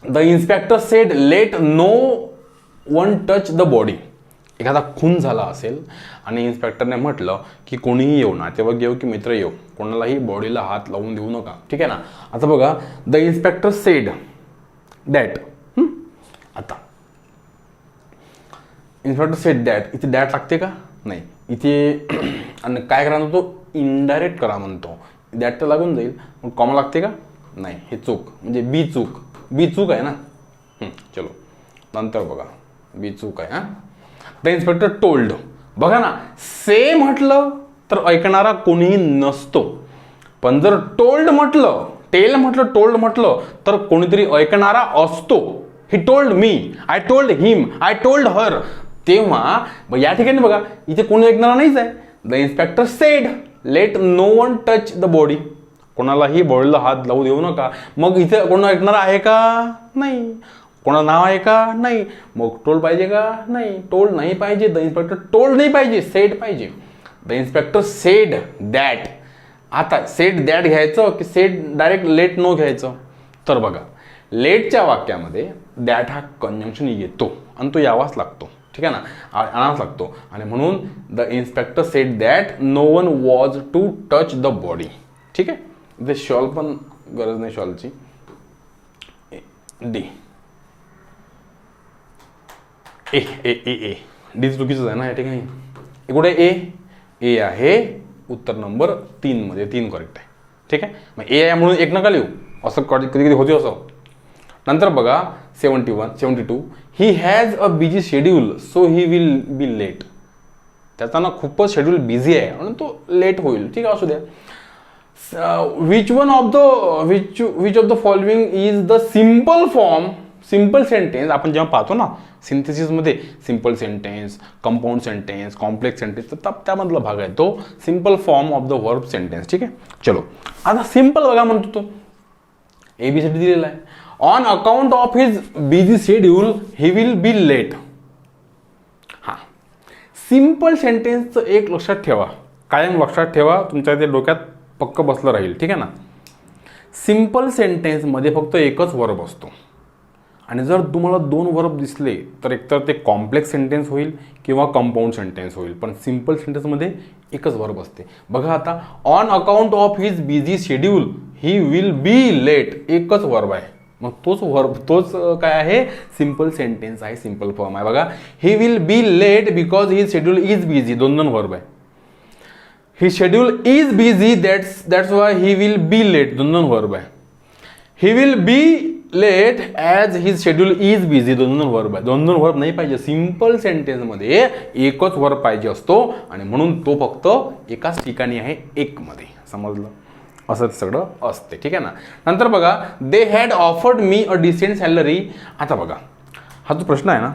The inspector said let no one touch the body. एखादा खून झाला असेल आणि इन्स्पेक्टरने म्हटलं की कोणीही येऊ, नातेवाईक येऊ की मित्र येऊ, कोणालाही बॉडीला हात लावून देऊ नका. ठीक आहे ना. आता बघा, द इन्स्पेक्टर सेड दॅट. आता इन्स्पेक्टर सेड दॅट, इथे दॅट लागते का? नाही. इथे आणि काय करा म्हणतो, इनडायरेक्ट करा म्हणतो. दॅट तर लागून जाईल, मग कॉमा लागते का? नाही. हे चूक म्हणजे बी चूक आहे ना. चलो नंतर बघा, बी चूक आहे. The inspector told. बघा ना, से म्हटलं तर ऐकणारा कोणीही नसतो, पण जर टोल्ड म्हटलं, टोल्ड म्हटलं तर कोणीतरी ऐकणारा असतो. He told me, I told him, I told her. तेव्हा या ठिकाणी बघा, इथे कोणी ऐकणारा नाहीच आहे. The inspector said let no one touch the body. कोणालाही बॉडीला हात लावू देऊ नका. मग इथे कोण ऐकणार आहे का? नाही. कोणाचं नाव आहे का? नाही. मग टोल्ड पाहिजे का? नाही. टोल्ड नाही पाहिजे. द इन्स्पेक्टर टोल्ड नाही पाहिजे, सेड पाहिजे. The inspector said that. आता सेड दॅट घ्यायचं की सेड डायरेक्ट लेट नो घ्यायचं? तर बघा, लेटच्या वाक्यामध्ये दॅट हा कंजंक्शन येतो आणि तो यावाच लागतो. ठीक आहे ना, आणावाच लागतो. आणि म्हणून the inspector said that no one was to touch the body. ठीक आहे. इथे शॉल पण गरज नाही शॉलची. D A A A A D चुकीचंच आहे ना या ठिकाणी. कुठे ए आहे उत्तर नंबर 3 मध्ये. 3 करेक्ट आहे. ठीक आहे. मग ए आहे म्हणून 1 नका लिहू, असं कधी कधी होते असं. नंतर बघा 72 he has a busy schedule so he will be late. त्याचा ना खूपच शेड्यूल बिझी आहे म्हणून तो लेट होईल. ठीक आहे, असू द्या. Which of the following is the simple form. Simple sentence आपण जेव्हा पाहतो ना सिंथेसिसमध्ये, simple sentence, compound sentence, complex sentence, तर त्यामधला भाग आहे तो simple form of the verb sentence. ठीक आहे. चलो आता सिम्पल बघा म्हणतो तो ABCD दिलेला आहे. On account of his busy schedule he will be late. हा सिम्पल सेंटेन्सचं एक लक्षात ठेवा, कायम लक्षात ठेवा, तुमच्या ते डोक्यात पक्क बसलं राहील. ठीक आहे ना. सिम्पल सेंटेन्समध्ये फक्त एकच वर्ब असतो आणि जर तुम्हाला 2 वर्ब दिसले तर एकतर ते कॉम्प्लेक्स सेंटेन्स होईल किंवा कंपाऊंड सेंटेन्स होईल, पण सिम्पल सेंटेन्समध्ये एकच वर्ब असते. बघा आता, on account of his busy schedule he will be late, एकच वर्ब आहे. मग तोच वर्ब, तोच काय आहे, सिम्पल सेंटेन्स आहे, सिम्पल फॉर्म आहे. बघा, he will be late because he schedule is busy, दोन दोन वर्ब आहे. He schedule is busy that's why he will be late, दोन दोन वर्ब आहे. He will be late as his schedule is busy, दोन दोन वर्ब आहे. दोन दोन वर्ब नाही पाहिजे, सिम्पल सेंटेन्समध्ये एकच वर्ब पाहिजे असतो आणि म्हणून तो फक्त एकाच ठिकाणी आहे, एक मध्ये. समजलं? असं सगळं असते. ठीक आहे ना. नंतर बघा, they had offered me a decent salary. आता बघा, हा जो प्रश्न आहे ना,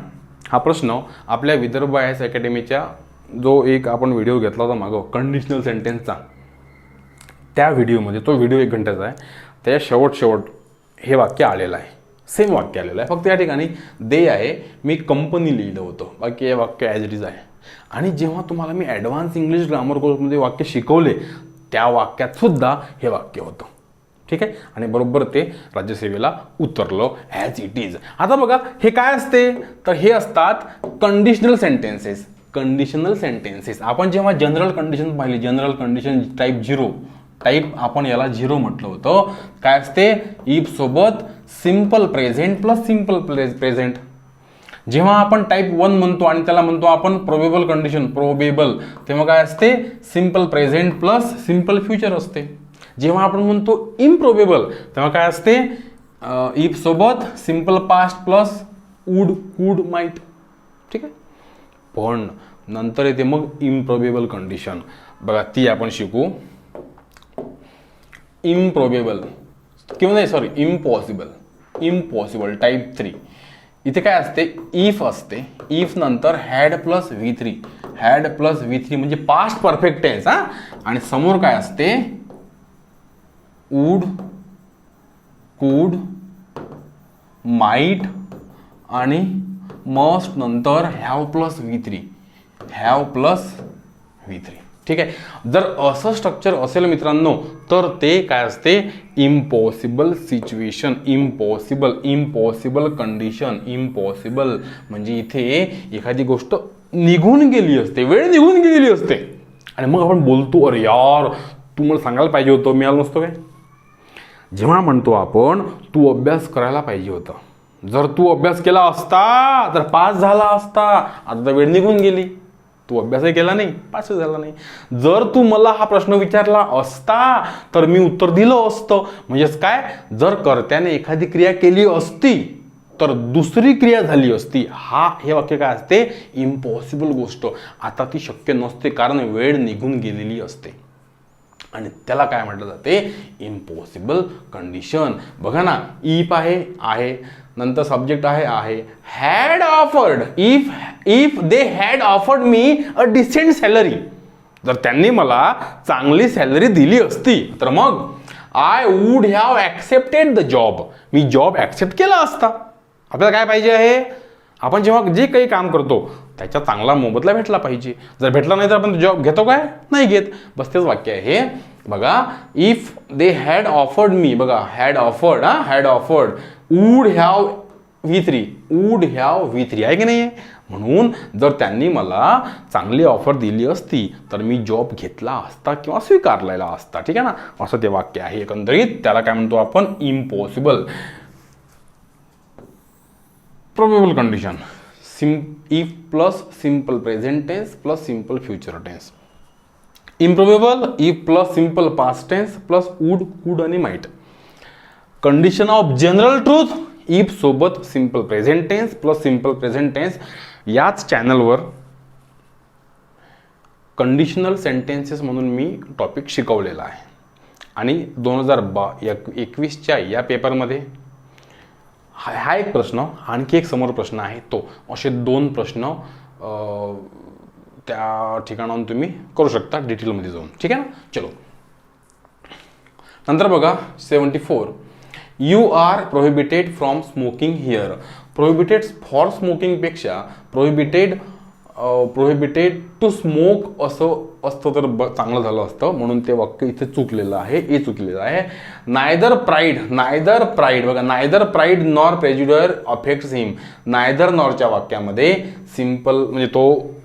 हा प्रश्न आपल्या विदर्भ आयएस अकॅडमीच्या जो एक आपण व्हिडिओ घेतला होता मागं कंडिशनल सेंटेन्सचा, त्या व्हिडिओमध्ये, तो व्हिडिओ 1 घंट्याचा आहे, त्याच्या शेवट हे वाक्य आलेलं आहे, सेम वाक्य आलेलं आहे. फक्त या ठिकाणी दे आहे, मी कंपनी लिहिलं होतं, बाकी हे वाक्य ॲज इट इज आहे. आणि जेव्हा तुम्हाला मी ॲडव्हान्स इंग्लिश ग्रामर कोर्समध्ये वाक्य शिकवले, त्या वाक्यात सुद्धा हे वाक्य होतं. ठीक आहे. आणि बरोबर ते राज्यसेवेला उतरलं ॲज इट इज. आता बघा, हे काय असते, तर हे असतात कंडिशनल सेंटेन्सेस. कंडिशनल सेंटेन्सेस आपण जेव्हा जनरल कंडिशन पाहिली, जनरल कंडिशन टाईप 0, टाईप आपण याला 0 म्हटलं होतं. काय असते, इफ सोबत simple present plus simple present. जेव्हा आपण टाईप 1 म्हणतो आणि त्याला म्हणतो आपण प्रोबेबल कंडिशन, प्रोबेबल, तेव्हा काय असते, simple present plus simple future असते. जेव्हा आपण म्हणतो इम्प्रोबेबल, तेव्हा काय असते, इफ सोबत सिंपल पास्ट प्लस वुड, कुड, माइट. ठीक आहे. पण नंतर येते मग इम्प्रोबेबल कंडिशन. बघा, ती आपण शिकू. इम्प्रोबेबल किंवा नाही, सॉरी, इम्पॉसिबल टाईप 3. इथे काय असते, इफ असते. इफ नंतर had plus V3, had plus V3 म्हणजे पास्ट परफेक्ट टेन्स. हा, आणि समोर काय असते, वुड, कुड, माइट आणि मस्ट नंतर have plus V3, have plus V3. ठीक आहे. जर असं स्ट्रक्चर असेल मित्रांनो, तर ते काय असते, impossible situation, impossible condition. Impossible म्हणजे इथे एखादी गोष्ट निघून गेली असते, वेळ निघून गेलेली असते, आणि मग आपण बोलतो, अरे यार, तू मला सांगायला पाहिजे होतं, मी आलो नसतो काय. जेव्हा म्हणतो आपण, तू अभ्यास करायला पाहिजे होता, जर तू अभ्यास केला असता तर पास झाला असता. आता तर वेळ निघून गेली, तू अभ्यासही केला नाही, पासही झाला नाही. जर तू मला हा प्रश्न विचारला असता तर मी उत्तर दिलं असतं. म्हणजेच काय, जर कर्त्याने एखादी क्रिया केली असती तर दुसरी क्रिया झाली असती. हे वाक्य काय असते, इम्पॉसिबल गोष्ट. आता ती शक्य नसते, कारण वेळ निघून गेलेली असते, आणि त्याला काय म्हटलं जाते, इम्पॉसिबल कंडिशन. बघा ना, इफ आहे, नंतर सब्जेक्ट आहे, had offered. If they had offered me a decent salary, जर त्यांनी मला चांगली सॅलरी दिली असती तर मग I would have accepted the job, मी जॉब ॲक्सेप्ट केला असता. आपल्याला काय पाहिजे आहे, आपण जेव्हा जे काही काम करतो त्याचा चांगला मोबदला भेटला पाहिजे. जर भेटला नाही तर आपण जॉब घेतो काय, नाही घेत. बस तेच वाक्य आहे. बघा, इफ दे हॅड ऑफर्ड मी, बघा, had offered, wood have V3 आहे की नाही. म्हणून जर त्यांनी मला चांगली ऑफर दिली असती तर मी जॉब घेतला असता किंवा स्वीकारलेला असता. ठीक आहे ना. असं ते वाक्य आहे एकंदरीत. त्याला काय म्हणतो आपण, impossible. Probable condition, if plus simple present tense plus simple future tense. Improbable, if plus simple past tense plus would, could आणि might. Condition of general truth, if सोबत simple present tense plus simple present tense. याच चॅनलवर conditional sentences म्हणून मी topic शिकवलेला आहे, आणि 2021च्या या पेपरमध्ये हा एक प्रश्न, आणखी एक समोर प्रश्न आहे तो, असे 2 प्रश्न त्या ठिकाणाहून तुम्ही करू शकता डिटेलमध्ये जाऊन. ठीक आहे ना. चलो, नंतर बघा 74, you are prohibited from smoking here. Prohibited for smoking पेक्षा प्रोहिबिटेड टू स्मोक असं असतं तर चांगलं झालं असतं, म्हणून ते वाक्य इथे चुकलेलं आहे, हे चुकलेलं आहे. नायदर प्राईड बघा, नायदर प्राईड नॉर प्रेज्युडियर अफेक्ट्स हिम. नायदर नॉरच्या वाक्यामध्ये सिंपल म्हणजे तो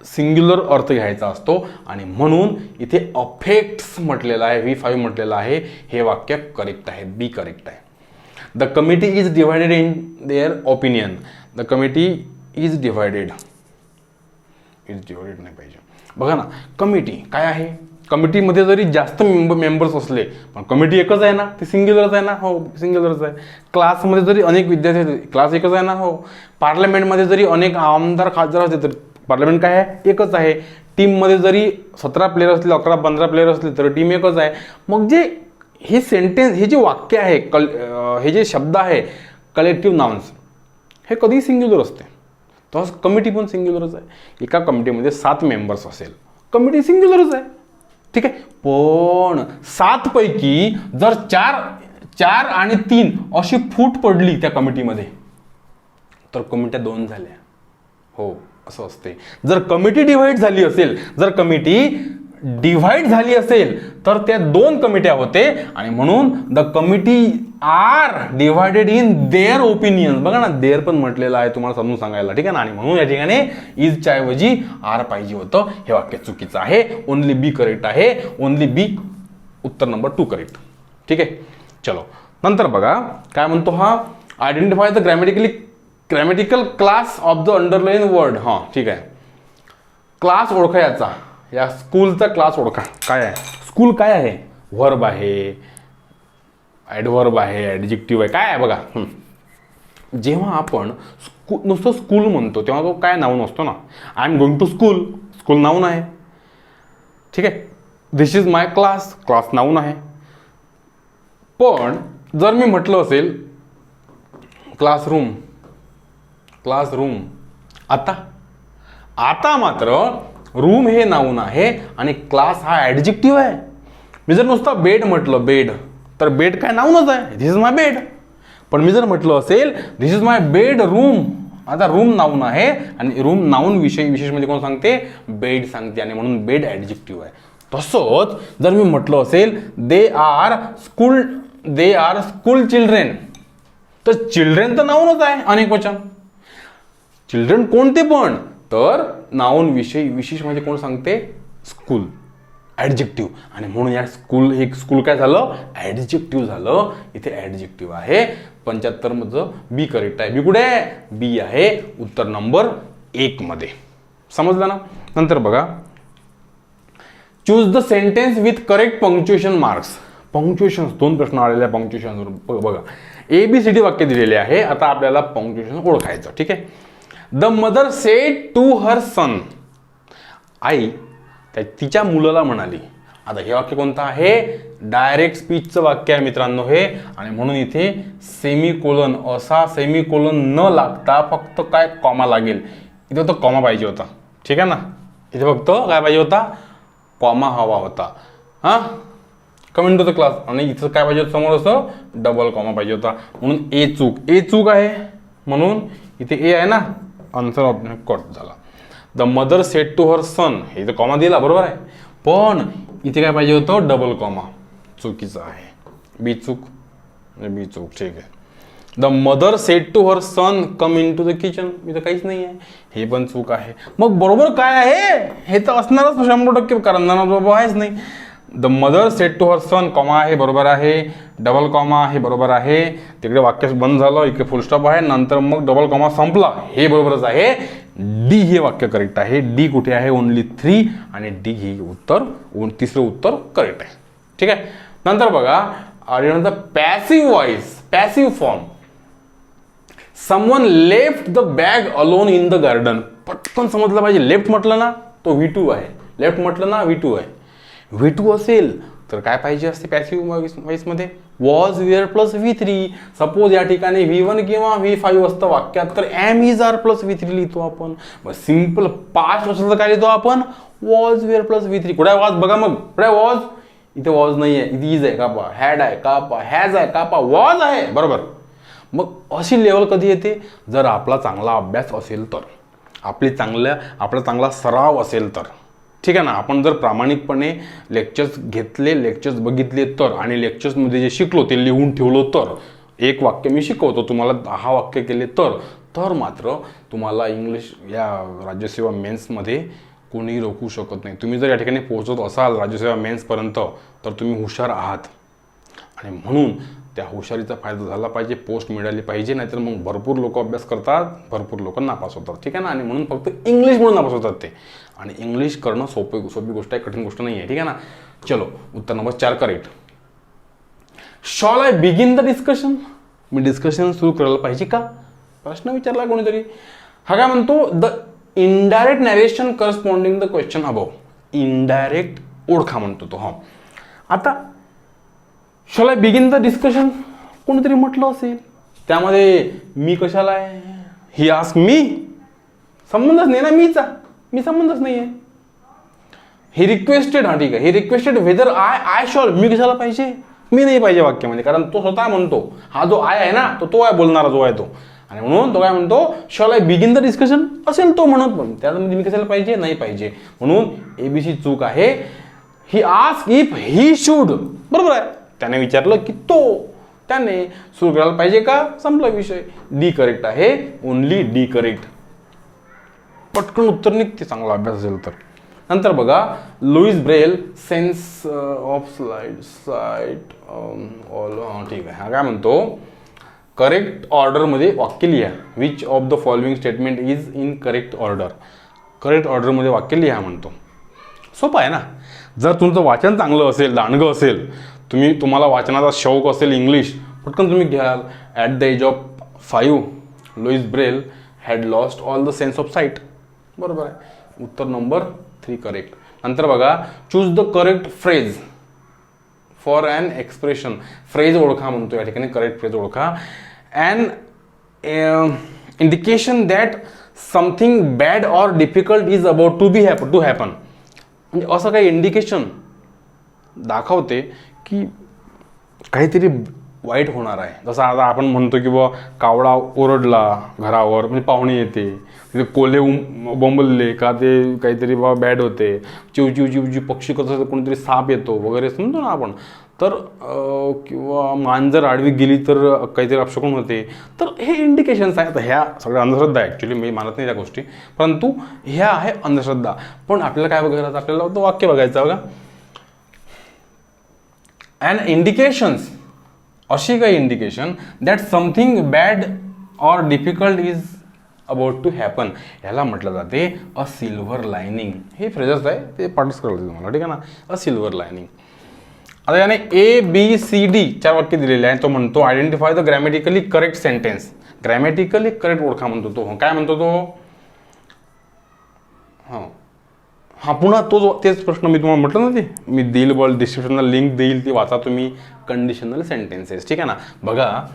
सिंग्युलर अर्थ घ्यायचा असतो, आणि म्हणून इथे अफेक्ट्स म्हटलेलं आहे, V5 म्हटलेलं आहे. हे वाक्य करेक्ट आहे, बी करेक्ट आहे. The committee is divided in their opinion. The committee is divided नाही पाहिजे. बघा ना, कमिटी काय आहे, कमिटीमध्ये जरी जास्त मेंबर्स असले पण कमिटी एकच आहे ना, ती सिंग्युलरच आहे ना. हो, सिंग्युलरच आहे. क्लासमध्ये जरी अनेक विद्यार्थी, क्लास एकच आहे ना. हो. पार्लमेंटमध्ये जरी अनेक आमदार खासदार असले तर पार्लमेंट काय आहे, एकच आहे. टीममध्ये जरी 17 प्लेयर असले, 11-15 प्लेयर असले तर टीम एकच आहे. मग जे हे सेंटेन्स, हे जे वाक्य आहे, हे जे शब्द आहे कलेक्टिव्ह नाउन्स, हे कधीही सिंग्युलर असते. तसंच कमिटी पण सिंग्युलरच आहे. एका कमिटीमध्ये 7 मेंबर्स असेल, कमिटी सिंग्युलरच आहे. ठीक आहे. पण 7 पैकी जर 4 आणि 3 अशी फूट पडली त्या कमिटीमध्ये तर कमिट्या 2 झाल्या. हो, असं असते. जर कमिटी डिव्हाइड झाली असेल तर त्या 2 कमिट्या होते आणि म्हणून the committee are divided in their opinion. बघा ना, देअर पण म्हटलेलं आहे तुम्हाला समजून सांगायला. ठीक आहे ना. आणि म्हणून या ठिकाणी इजच्या ऐवजी आर पाहिजे होतं. हे वाक्य चुकीचं आहे. ओनली बी करेक्ट आहे. ओनली बी उत्तर नंबर 2 करेक्ट. ठीक आहे. चलो, नंतर बघा काय म्हणतो हा, identify the grammatical class of the underline word. हां, ठीक आहे. क्लास ओळखा याचा, या स्कूलचा क्लास ओळखा. काय आहे स्कूल, काय आहे, व्हर्ब आहे, ॲडव्हर्ब आहे, ॲडजेक्टिव्ह आहे, काय आहे बघा. जेव्हा आपण नुसतं स्कूल म्हणतो तेव्हा तो काय नाऊन असतो ना. I am going to school, school noun आहे. ठीक आहे. This is my class, class noun आहे. पण जर मी म्हटलं असेल क्लासरूम, आता मात्र रूम हे नाऊन आहे आणि क्लास हा ॲडजेक्टिव्ह आहे. मी जर नुसतं बेड म्हटलं, बेड, तर बेड काय नाऊनच आहे, धिस इज माय बेड. पण मी जर म्हटलं असेल this is my bed room, आता रूम नाऊन आहे आणि रूम नाऊन विशेष म्हणजे कोण सांगते, बेड सांगते, आणि म्हणून बेड ॲडजेक्टिव्ह आहे. तसंच जर मी म्हटलं असेल दे आर स्कूल चिल्ड्रेन, तर चिल्ड्रेन तर नाऊनच आहे, अनेक वचन. चिल्ड्रन कोणते पण, तर नाऊन विशेष म्हणजे कोण सांगते, स्कूल, ॲडजेक्टिव्ह. आणि म्हणून या स्कूल काय झालं, ॲडजेक्टिव्ह झालं. इथे ॲडजेक्टिव्ह आहे. 75 मधलं बी करेक्ट आहे. बी कुठे आहे, बी आहे उत्तर नंबर 1 मध्ये. समजलं ना. नंतर बघा, choose the sentence with correct punctuation marks. Punctuation 2 प्रश्न आलेले पंक्च्युएशन बघा. ABCD वाक्य दिलेले आहे. आता आपल्याला पंक्च्युएशन ओळखायचं. ठीक आहे. The mother said to her son, आई तिच्या मुलाला म्हणाली. आता हे वाक्य कोणतं आहे, डायरेक्ट स्पीचचं वाक्य आहे मित्रांनो हे. आणि म्हणून इथे सेमीकोलन, असा सेमीकोलन न लागता फक्त काय कॉमा लागेल. इथे तो कॉमा पाहिजे होता. ठीक आहे ना. इथे फक्त काय पाहिजे होता, कॉमा हवा होता. हां, कमेंट टू द क्लास. आणि इथं काय पाहिजे होतं, समोर असं डबल कॉमा पाहिजे होता. म्हणून ए चूक आहे. म्हणून इथे ए आहे ना, आन्सर ऑप्शन कट झाला. The mother said to her son, हे इथे कॉमा दिला बरोबर आहे, पण इथे काय पाहिजे होतं, डबल कॉमा. चुकीचं आहे. बी चूक. ठीक आहे. The mother said to her son come in to the kitchen, इथं काहीच नाही आहे, हे पण चूक आहे. मग बरोबर काय आहे, हे तर असणारच 100%, कारण बरोबर आहेच नाही. The mother said to her son, comma आहे बरोबर आहे, डबल कॉमा आहे बरोबर आहे. तिकडे वाक्य बंद झालं, इकडे फुल स्टॉप आहे, नंतर मग डबल कॉमा संपला, हे बरोबरच आहे. डी हे वाक्य करेक्ट आहे. डी कुठे आहे, ओनली 3, आणि डी ही तिसरं उत्तर करेक्ट आहे. ठीक आहे. नंतर बघा, passive voice, passive form. Someone left the bag alone in the garden. पटकन समजलं पाहिजे. लेफ्ट म्हटलं ना तो V2 आहे, लेफ्ट म्हटलं ना V2 आहे. V2 असेल तर काय पाहिजे असते पॅसिव्ह व्हॉइस मध्ये, was, were plus V3. Suppose या ठिकाणी V1 किंवा V5 असतं वाक्यात, तर M is R plus V3 लिहितो आपण. सिंपल पास्ट असेल तर काय लिहितो आपण, वॉज, वेअर प्लस V3. कुठे आहे वॉज, बघा मग कुठे आहे वॉज, इथे वॉज नाही आहे, इथे इज आहे कापा, हॅड आहे कापा, हॅज आहे कापा, वॉज आहे बरोबर. मग अशी लेवल कधी येते, जर आपला चांगला अभ्यास असेल तर, आपला चांगला सराव असेल तर. ठीक आहे ना. आपण जर प्रामाणिकपणे लेक्चर्स घेतले, लेक्चर्स बघितले तर, आणि लेक्चर्समध्ये जे शिकलो ते लिहून ठेवलं तर, एक वाक्य मी शिकवतो तुम्हाला 10 वाक्य केले तर मात्र तुम्हाला इंग्लिश या राज्यसेवा मेन्समध्ये कोणीही रोखू शकत नाही. तुम्ही जर या ठिकाणी पोहोचत असाल राज्यसेवा मेन्सपर्यंत तर तुम्ही हुशार आहात. आणि म्हणून त्या हुशारीचा फायदा झाला पाहिजे, पोस्ट मिळाली पाहिजे, नाहीतर मग भरपूर लोक अभ्यास करतात, भरपूर लोक नापास होतात, ठीक आहे ना. आणि म्हणून फक्त इंग्लिश म्हणून नापास होतात ते. आणि इंग्लिश करणं सोपी गोष्ट आहे, कठीण गोष्ट नाही आहे, ठीक आहे ना. चलो, उत्तर number 4 correct. Shawl I begin the discussion? Me discussion सुरू करायला पाहिजे का? प्रश्न विचारला कोणीतरी. हा काय म्हणतो, the indirect narration corresponding the question above. Indirect ओळखा म्हणतो तो. हा, आता shawl I begin the discussion कोणीतरी म्हटलं असेल, त्यामध्ये मी कशाला आहे? ही आस्क मी, संबंधच नाही ना मीचा, मी संबंधच नाही आहे. ही रिक्वेस्टेड, हा ठीक आहे, he requested whether I shall, मी कशाला पाहिजे? मी नाही पाहिजे वाक्यामध्ये, कारण तो स्वतः म्हणतो. हा जो आय आहे ना, तो आहे बोलणारा जो आहे तो. आणि म्हणून तो काय म्हणतो, shawl I begin the discussion असेल तो म्हणत, पण त्यामध्ये मी कशाला पाहिजे? नाही पाहिजे. म्हणून एबीसी चूक आहे. He ask if he should, बरोबर आहे, त्याने विचारलं की त्याने सुरू करायला पाहिजे का? संपला विषय. डी करेक्ट आहे, ओनली डी करेक्ट. पटकन उत्तर निघते चांगला अभ्यास असेल तर. नंतर बघा, Louis Braille sense of sight all, ठीक आहे. हा काय म्हणतो, करेक्ट ऑर्डरमध्ये वाक्य लिहा. Which of the following statement is in correct order? Correct ऑर्डरमध्ये वाक्य लिहा म्हणतो. सोपं आहे ना. जर तुमचं वाचन चांगलं असेल, दांडगं असेल, तुम्हाला वाचनाचा शौक असेल, इंग्लिश पटकन तुम्ही घ्याल. At the age of 5 Louis Braille had lost all the sense of sight. बरोबर आहे. उत्तर नंबर 3 करेक्ट. नंतर बघा, choose the correct phrase for an expression. Phrase ओळखा म्हणतो या ठिकाणी, करेक्ट फ्रेज ओळखा. An indication that something bad or difficult is about to happen. म्हणजे असं काही इंडिकेशन दाखवते की काहीतरी वाईट होणार आहे. जसं आता आपण म्हणतो की बुवा कावळा ओरडला घरावर, म्हणजे पाहुणे येते, तिथे कोल्हे बोंबलले का, ते काहीतरी बाबा बॅड होते. चिवचिव पक्षी कसं, कोणीतरी साप येतो वगैरे समजतो ना आपण. तर किंवा मांजर आडवी गेली तर काहीतरी अपशकुन होते. तर हे इंडिकेशन्स आहेत. ह्या सगळ्या अंधश्रद्धा आहे, ॲक्च्युली मी मानत नाही त्या गोष्टी, परंतु ह्या आहे अंधश्रद्धा. पण आपल्याला काय बघायचं, आपल्याला तो वाक्य बघायचं बघा. अँड इंडिकेशन्स, अशी काही indication that something bad or difficult is about to happen, ह्याला म्हटलं जाते अ सिल्वर लायनिंग. हे फ्रेजेस आहे, ते पाठच करायला तुम्हाला, ठीक आहे ना. A silver lining. आता याने ABCD 4 वाक्य दिलेले आहे. तो म्हणतो identify the grammatically correct sentence. Grammatically correct ओळखा म्हणतो तो. काय म्हणतो तो? हा पुन्हा तेच प्रश्न मी तुम्हाला म्हटलं ना, ते मी देईल डिस्क्रिप्शनला लिंक देईल, ती वाचा तुम्ही. कंडिशनल सेंटेन्सेस, ठीक आहे ना. बघा,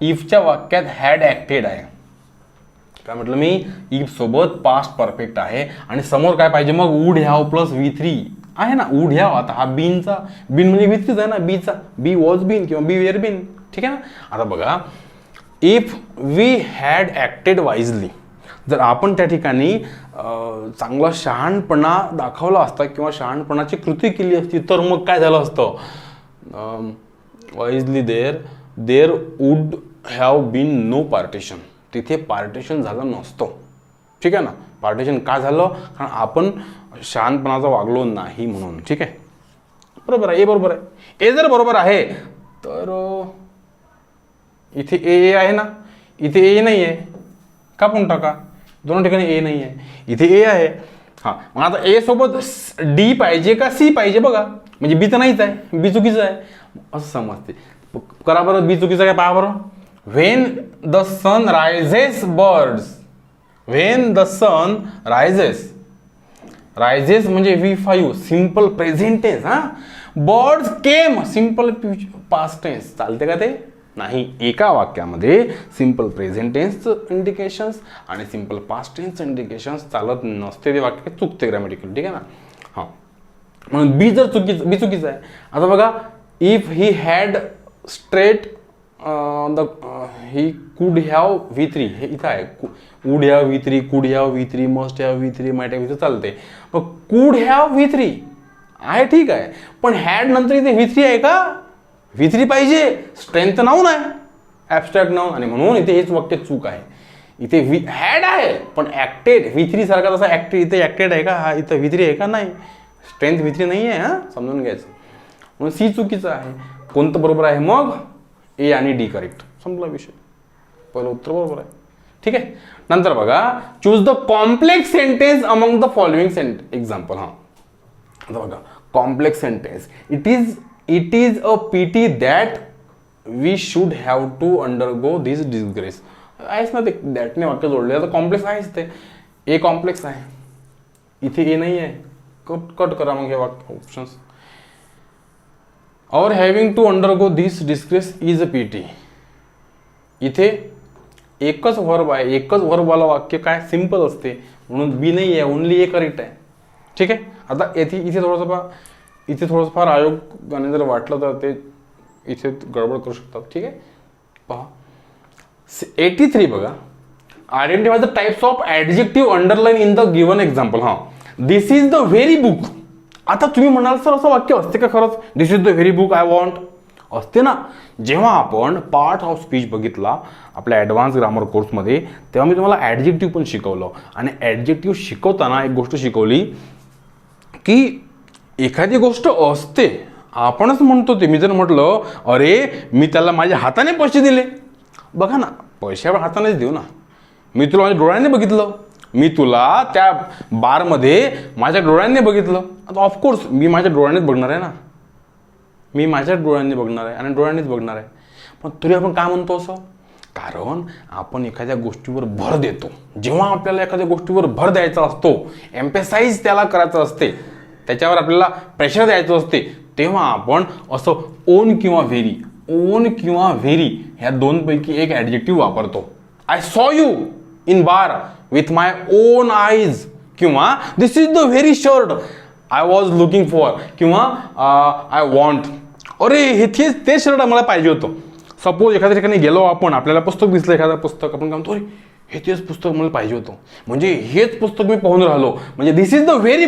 इफच्या वाक्यात हॅड ॲक्टेड आहे. काय म्हटलं मी? इफ सोबत पास्ट परफेक्ट आहे आणि समोर काय पाहिजे मग? वूड हॅव प्लस V3 आहे ना. वूड हॅव, आता हा बीनचा, बीन म्हणजे V3 आहे ना, बीचा. बी वॉज बीन किंवा बी वेअर बीन, ठीक आहे ना. आता बघा, इफ वी हॅड ॲक्टेड वाईजली, जर आपण त्या ठिकाणी चांगला शहाणपणा दाखवला असता किंवा शहाणपणाची कृती केली असती, तर मग काय झालं असतं? Wisely there would have been no partition. तिथे पार्टिशन झालं नसतं, ठीक आहे ना. पार्टिशन का झालं? कारण आपण शहाणपणाचा वागलो नाही म्हणून, ठीक आहे. बरोबर आहे, ए बरोबर आहे. ए जर बरोबर आहे तर इथे ए आहे ना, इथे ए नाही आहे, कापून टाका. दोन ठिकाणी ए नाही आहे, इथे ए आहे. हां, मग आता ए सोबत डी पाहिजे का सी पाहिजे बघा. म्हणजे बी तर नाहीच आहे, बी चुकीचं आहे असं समजते. करा बरं, बी चुकीचं काय पहा बरं. When the sun rises birds, when the sun rises, rises म्हणजे V5 सिंपल प्रेझेंट टेन्स. हा, birds came simple past tense. चालते का ते? नाही. एका वाक्यामध्ये सिंपल प्रेझेंट टेन्सचं इंडिकेशन्स आणि सिंपल पास्ट टेन्सचं इंडिकेशन्स चालत नसते, ते वाक्य चुकते ग्रॅमॅटिकल, ठीक आहे ना. हां, म्हणून बी जर बी चुकीचं आहे. आता बघा, if he had straight he could have V3, हे इथं आहे. Would have V3, could have V3, must have V3, might have V3 चालते. मग कुड हॅव V3 आहे, ठीक आहे, पण हॅड नंतर इथे V3 आहे का? V3 पाहिजे. स्ट्रेंथ नाऊन आहे, ॲबस्ट्रॅक्ट नाऊन, आणि म्हणून इथे हेच वाक्य चूक आहे. इथे हॅड आहे पण ॲक्टेड V3 सारखा तसा ॲक्टेड, इथे ॲक्टेड आहे का? हा, इथं V3 आहे का? नाही. स्ट्रेंथ V3 नाही आहे, हां, समजून घ्यायचं. म्हणून सी चुकीचं आहे. कोणतं बरोबर आहे मग? ए आणि डी करेक्ट, संपला विषय, पहिलं उत्तर बरोबर आहे. ठीक आहे. नंतर बघा, choose the complex sentence among the following example. हा आता बघा, complex sentence, it is a pity that we should have to undergo this disgrace. आहेच ना ते, दॅटने वाक्य जोडले, आता कॉम्प्लेक्स आहेच ते, ए कॉम्प्लेक्स आहे, इथे ए नाही आहे, कट करा मग हे वाक्य ऑप्शन्स. और having to undergo this disgrace is a pity. इथे एकच वर्ब आहे, एकच वर्बवाला वाक्य काय सिंपल असते, म्हणून बी नाही आहे, ओनली ए करेक्ट आहे. ठीक आहे. आता इथे थोडंसं फार आयोगाने जर वाटलं तर ते इथे गडबड करू शकतात. ठीक आहे. पहा 83 बघा, identify the types of adjective underline in the given example. हा, this is the very book. आता तुम्ही म्हणाल सर असं वाक्य असते का खरंच, this is the very book I want, असते ना. जेव्हा आपण पार्ट ऑफ स्पीच बघितला आपल्या ॲडव्हान्स ग्रामर कोर्समध्ये, तेव्हा मी तुम्हाला ॲडजेक्टिव्ह पण शिकवलं, आणि ॲडजेक्टिव्ह शिकवताना एक गोष्ट शिकवली की एखादी गोष्ट असते, आपणच म्हणतो ते, मी जर म्हटलं अरे मी त्याला माझ्या हाताने पैसे दिले, बघा ना, पैसे आपण हातानेच देऊ ना. मी तुला माझ्या डोळ्याने बघितलं, मी तुला त्या बारमध्ये माझ्या डोळ्यांनी बघितलं, आता ऑफकोर्स मी माझ्या डोळ्यानेच बघणार आहे ना, मी माझ्या डोळ्यांनी बघणार आहे आणि डोळ्यांनीच बघणार आहे. पण तरी आपण काय म्हणतो असं, कारण आपण एखाद्या गोष्टीवर भर देतो. जेव्हा आपल्याला एखाद्या गोष्टीवर भर द्यायचा असतो, एम्फेसाइज त्याला करायचं असते, त्याच्यावर आपल्याला प्रेशर द्यायचं असते, तेव्हा आपण असं ओन किंवा व्हेरी ह्या दोनपैकी एक ॲडजेक्टिव्ह वापरतो. I saw you in bar with my own eyes, किंवा this is the very shirt I was looking for, किंवा आय वॉन्ट, अरे हे ते शर्ट मला पाहिजे होतं. सपोज एखाद्या ठिकाणी गेलो आपण, आपल्याला पुस्तक दिसलं, एखादं पुस्तक, आपण काय म्हणतो, अरे हे तेच पुस्तक मला पाहिजे होतं, म्हणजे हेच पुस्तक मी पाहून राहिलो, म्हणजे this is the very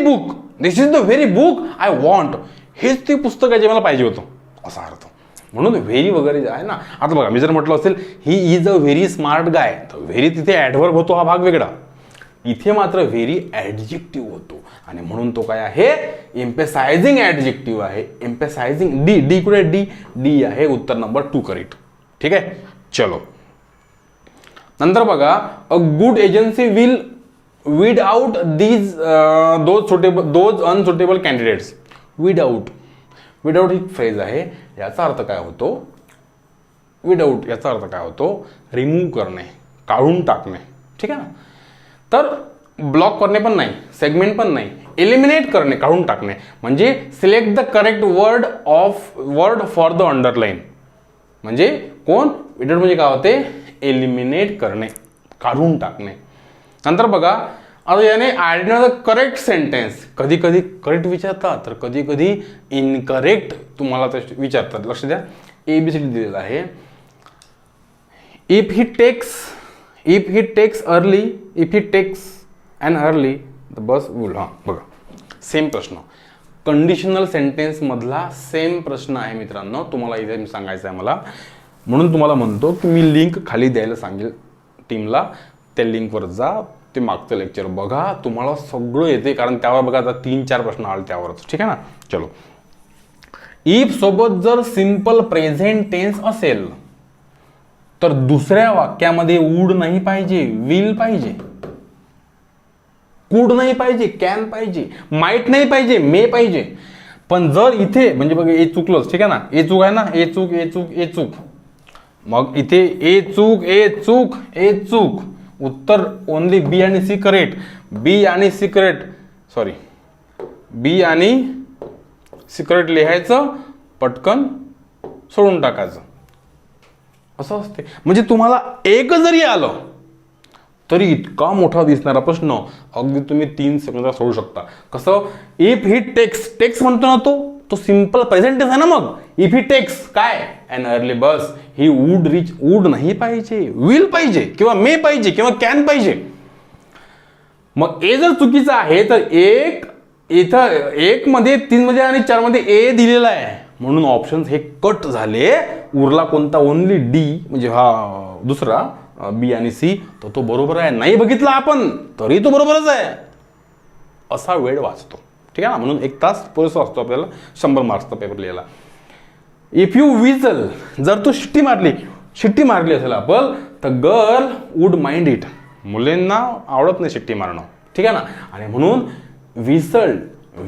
book I want, हेच ते पुस्तक आहे जे मला पाहिजे होतं, असा अर्थ. म्हणून व्हेरी वगैरे जे आहे ना, आता बघा मी जर म्हटलं असेल he is a very smart guy, तर व्हेरी तिथे ॲडव्हर्ब होतो, हा भाग वेगळा. इथे मात्र व्हेरी ॲडजेक्टिव्ह होतो, आणि म्हणून तो काय आहे, एम्फेसायझिंग ॲडजेक्टिव्ह आहे. एम्फेसायझिंग, डी कुठे, डी आहे उत्तर नंबर 2 करेक्ट. ठीक आहे. चलो नंतर बघा, a good agency will weed out those unsuitable candidates. Weed out he phrase आहे, याचा अर्थ काय होतो, विदाउट याचा अर्थ काय होतो, रिमूव्ह करणे, काढून टाकणे. ठीक आहे ना. तर ब्लॉक करणे पण नाही, सेगमेंट पण नाही, एलिमिनेट करणे, काढून टाकणे, म्हणजे select the correct word for the underline. म्हणजे कोण, विदाउट म्हणजे काय होते, एलिमिनेट करणे, काढून टाकणे. नंतर बघा, आता याने आयडेंटिफाय द करेक्ट सेंटेन्स, कधी कधी करेक्ट विचारतात, तर कधी कधी इनकरेक्ट तुम्हाला विचारतात. लक्ष द्या, ABCD दिलेला आहे. If he takes an early the bus will. हां बघा, सेम प्रश्न, कंडिशनल सेंटेन्स मधला सेम प्रश्न आहे मित्रांनो, तुम्हाला इथे सांगायचं आहे मला, म्हणून तुम्हाला म्हणतो की मी लिंक खाली द्यायला सांगेल टीमला, त्या लिंकवर जा, ते मागचं लेक्चर बघा, तुम्हाला सगळं येते, कारण त्यावर बघा आता 3-4 प्रश्न आले त्यावरच. ठीक आहे ना. चलो, इफ सोबत जर सिंपल प्रेझेंट टेन्स असेल तर दुसऱ्या वाक्यामध्ये वूड नाही पाहिजे, विल पाहिजे, कुड नाही पाहिजे, कॅन पाहिजे, माइट नाही पाहिजे, मे पाहिजे. पण जर इथे म्हणजे बघा ए चुकलंच, ठीक आहे ना, ए चूक आहे ना, ए चूक, मग इथे ए चूक, उत्तर ओनली बी आणि सी करेक्ट, बी आणि सिक्रेट लिहायचं, पटकन सोडून टाकायचं, असं असते. म्हणजे तुम्हाला एक जरी आलं तरी इतका मोठा दिसणारा प्रश्न अगदी तुम्ही 3 सेकंदात सोडू शकता. कसं, इफ ही टेक्स म्हणतो ना, तो सिंपल प्रेझेंट आहे ना. मग इफ ही टेक्स काय, अन अर्ली बस, ही वूड नाही पाहिजे, विल पाहिजे, किंवा मे पाहिजे, किंवा कॅन पाहिजे. मग ए जर चुकीचा आहे तर इथं 1 मध्ये, 3 मध्ये आणि 4 मध्ये ए दिलेला आहे, म्हणून ऑप्शन हे कट झाले. उरला कोणता, ओनली डी, म्हणजे हा दुसरा बी आणि सी, तर तो बरोबर आहे. नाही बघितला आपण तरी तो बरोबरच आहे, असा वेळ वाचतो. ठीक आहे ना. म्हणून 1 तास पुरेसा असतो आपल्याला 100 मार्क्सचा पेपर लिहायला. इफ यू विजल, जर तू शिट्टी मारली असेल आपण, तर गर्ल वुड माइंड इट, मुलींना आवडत नाही शिट्टी मारणं, ठीक आहे ना. आणि म्हणून विसल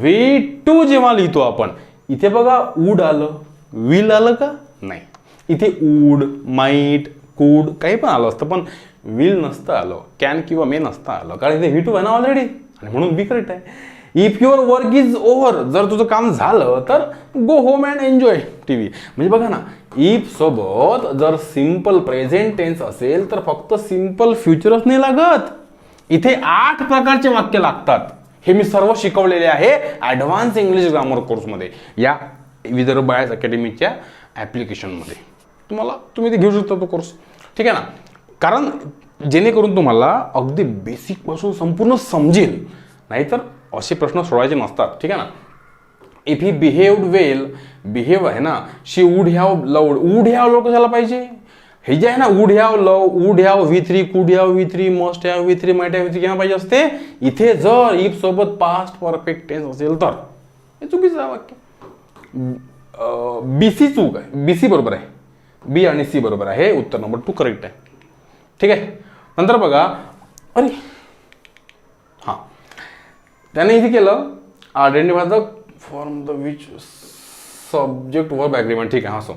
V2 जेव्हा लिहितो आपण, इथे बघा वूड आलं, विल आलं का नाही, इथे वूड, माइट, कुड काही पण आलं असतं, पण विल नसतं आलं, कॅन किंवा मे नसतं आलं, कारण इथे V2 आहे ना ऑलरेडी, आणि म्हणून बी करेक्ट आहे. If your work is over, जर तुझं काम झालं तर go home and enjoy TV. म्हणजे बघा ना, इफ सोबत जर सिंपल प्रेझेंट टेन्स असेल तर फक्त सिंपल फ्युचरच नाही लागत, इथे 8 प्रकारचे वाक्य लागतात. हे मी सर्व शिकवलेले आहे ॲडव्हान्स इंग्लिश ग्रामर कोर्समध्ये, या विदर्भ आय अकॅडमीच्या ॲप्लिकेशनमध्ये. तुम्ही ते घेऊ शकता तो कोर्स, ठीक आहे ना. कारण जेणेकरून तुम्हाला अगदी बेसिकपासून संपूर्ण समजेल, नाहीतर असे प्रश्न सोडवायचे नसतात, ठीक आहे ना. If he behaved well, behave आहे ना, she would have loved, would have love कशाला पाहिजे, हे जे आहे ना, would have love, would have V3, could have V3, must have V3, might have V3 केव्हा पाहिजे असते, इथे जर इफ सोबत पास्ट परफेक्ट टेन्स असेल तर. हे चुकीचं आहे वाक्य. BC चूक आहे, BC बरोबर आहे, B आणि C बरोबर आहे, उत्तर नंबर 2 करेक्ट आहे, ठीक आहे. नंतर बघा, अरे हां, त्याने इथे केलं identify the form the which subject verb agreement, ठीक आहे. हा, so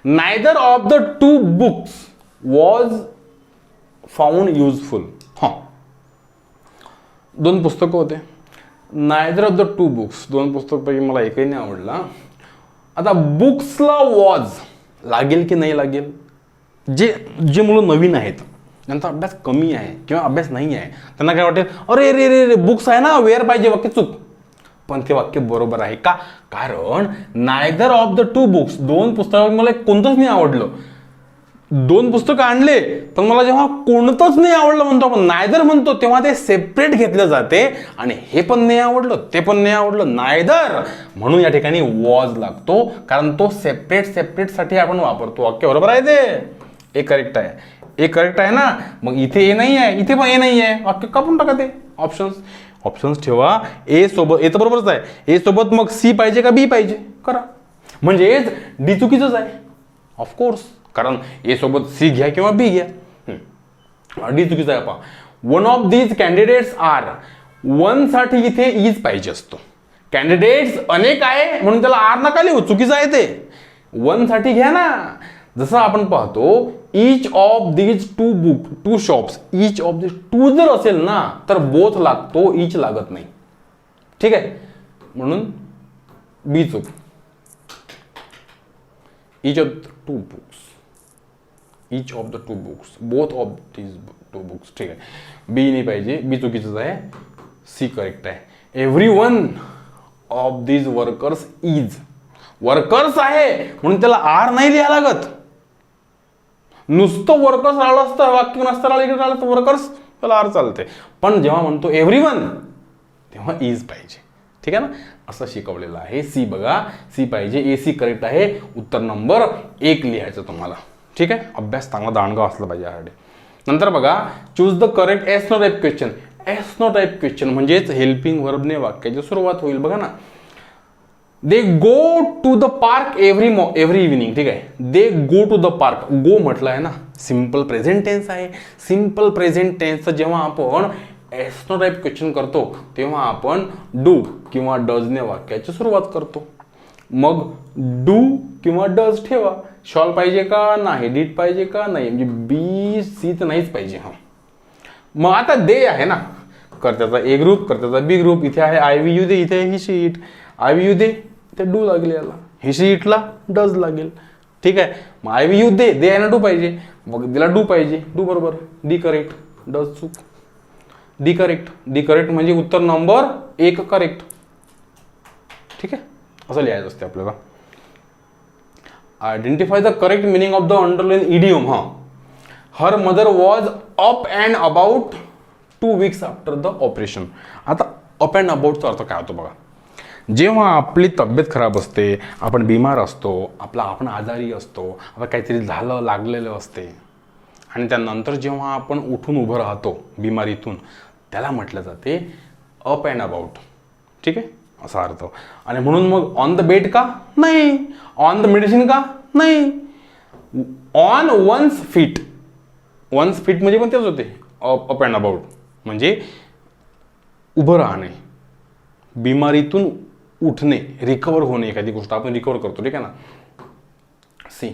neither of the 2 books was found useful. हां, 2 पुस्तकं होते, नायदर ऑफ द 2 बुक्स, 2 पुस्तकपैकी मला एकही नाही आवडला. आता बुक्सला वॉज लागेल की नाही लागेल, जे मुलं नवीन आहेत, त्यांचा अभ्यास कमी आहे किंवा अभ्यास नाही आहे, त्यांना काय वाटेल, अरे रे रे रे बुक्स आहे ना, वेअर पाहिजे, वाक्य चूक. पण ते वाक्य बरोबर आहे का, कारण नायदर ऑफ द 2 बुक्स, 2 पुस्तकात मला कोणतंच नाही आवडलं. 2 पुस्तकं आणले, पण मला जेव्हा कोणतंच नाही आवडलं म्हणतो आपण, नायदर म्हणतो, तेव्हा ते सेपरेट घेतलं जाते, आणि हे पण नाही आवडलं, ते पण नाही आवडलं, नायदर, म्हणून या ठिकाणी वॉज लागतो, कारण तो सेपरेट साठी आपण वापरतो. वाक्य बरोबर आहे, ते एक करेक्ट आहे, एक करेक्ट आहे ना. मग इथे ए नाही आहे, इथे पण ए नाही आहे, वाक्य कापून टाका ते. ऑप्शन्स ठेवा. ए सोबत, ए तर बरोबरच आहे, ए सोबत मग सी पाहिजे का बी पाहिजे, करा. म्हणजेच डी चुकीचंच आहे ऑफकोर्स, कारण ए सोबत सी घ्या किंवा बी घ्या, डी चुकीचं आहे. पहा, one of these candidates are, 1 साठी इथे इज पाहिजे असतो, कॅन्डिडेट्स अनेक आहे म्हणून त्याला आर नका लिहू, चुकीचं आहे ते, 1 साठी घ्या ना. जसं आपण पाहतो, each of these 2 shops, each of these 2 जर असेल ना तर बोथ लागतो, इच लागत नाही, ठीक आहे. म्हणून बी चूक, each of the 2 books, each of the 2 books, both of these 2 books, ठीक आहे. बी नाही पाहिजे, बी चुकीचंच आहे, सी करेक्ट आहे. Everyone of these workers is, workers आहे म्हणून त्याला आर नाही लिहायला लागत, नुसतं वर्कर्स राहिलं असतं, वाक्य नसतं राहिलं, इकडे राहिलं तर वर्कर्स, त्याला आर चालते. पण जेव्हा म्हणतो एव्हरीवन तेव्हा इज पाहिजे, ठीक आहे ना. असं शिकवलेलं आहे. सी बघा, सी पाहिजे, ए सी करेक्ट आहे, उत्तर नंबर 1 लिहायचं तुम्हाला, ठीक आहे. अभ्यास चांगला दांडगा असला पाहिजे यासाठी. नंतर बघा, choose the correct yes no type question. Yes no type question म्हणजेच हेल्पिंग वर्बने वाक्याची सुरुवात होईल. बघा ना, they go to the park every evening, ठीक आहे. They go to the park, go म्हटलं आहे ना, सिंपल प्रेझेंट टेन्स आहे. सिंपल प्रेझेंट टेन्सचं जेव्हा आपण एस नो टाईप क्वेश्चन करतो तेव्हा आपण डू किंवा डजने वाक्याची सुरुवात करतो. मग डू किंवा डज ठेवा. शॉल पाहिजे का नाही, डीड पाहिजे का नाही, म्हणजे बी सी तर नाहीच पाहिजे. हा, मग आता दे आहे ना, कर्त्याचा ए ग्रुप, कर्त्याचा बी ग्रुप, इथे आहे आय व्ही यू दे, इथे he she it, I we you they ते डू लागेल, याला ही शीटला डज लागेल, ठीक आहे. मग आय व्ही यू दे, दे आहे ना डू पाहिजे, मग दिला डू पाहिजे, डू बरोबर, डी करेक्ट, डज चूक, डी करेक्ट, डी करेक्ट म्हणजे उत्तर नंबर 1 करेक्ट, ठीक आहे. असं लिहायचं असते आपल्याला. Identify the correct meaning of the underline idiom. हा, her mother was up and about 2 weeks after the operation. आता अप अँड अबाउटचा अर्थ काय होतो बघा. जेव्हा आपली तब्येत खराब असते, आपण बिमार असतो, आपण आजारी असतो, आपलं काहीतरी झालं, लागलेलं असते, आणि त्यानंतर जेव्हा आपण उठून उभं राहतो बिमारीतून, त्याला म्हटलं जाते अप अँड अबाउट, ठीक आहे. असा अर्थ. आणि म्हणून मग ऑन द बेड का नाही, ऑन द मेडिसिन का नाही, on one's feet. One's feet म्हणजे पण तेच होते, अप अँड अबाउट म्हणजे उभं राहणे, बिमारीतून उठणे, रिकवर होणे. एखादी गोष्ट आपण रिकवर करतो, ठीक आहे ना. सी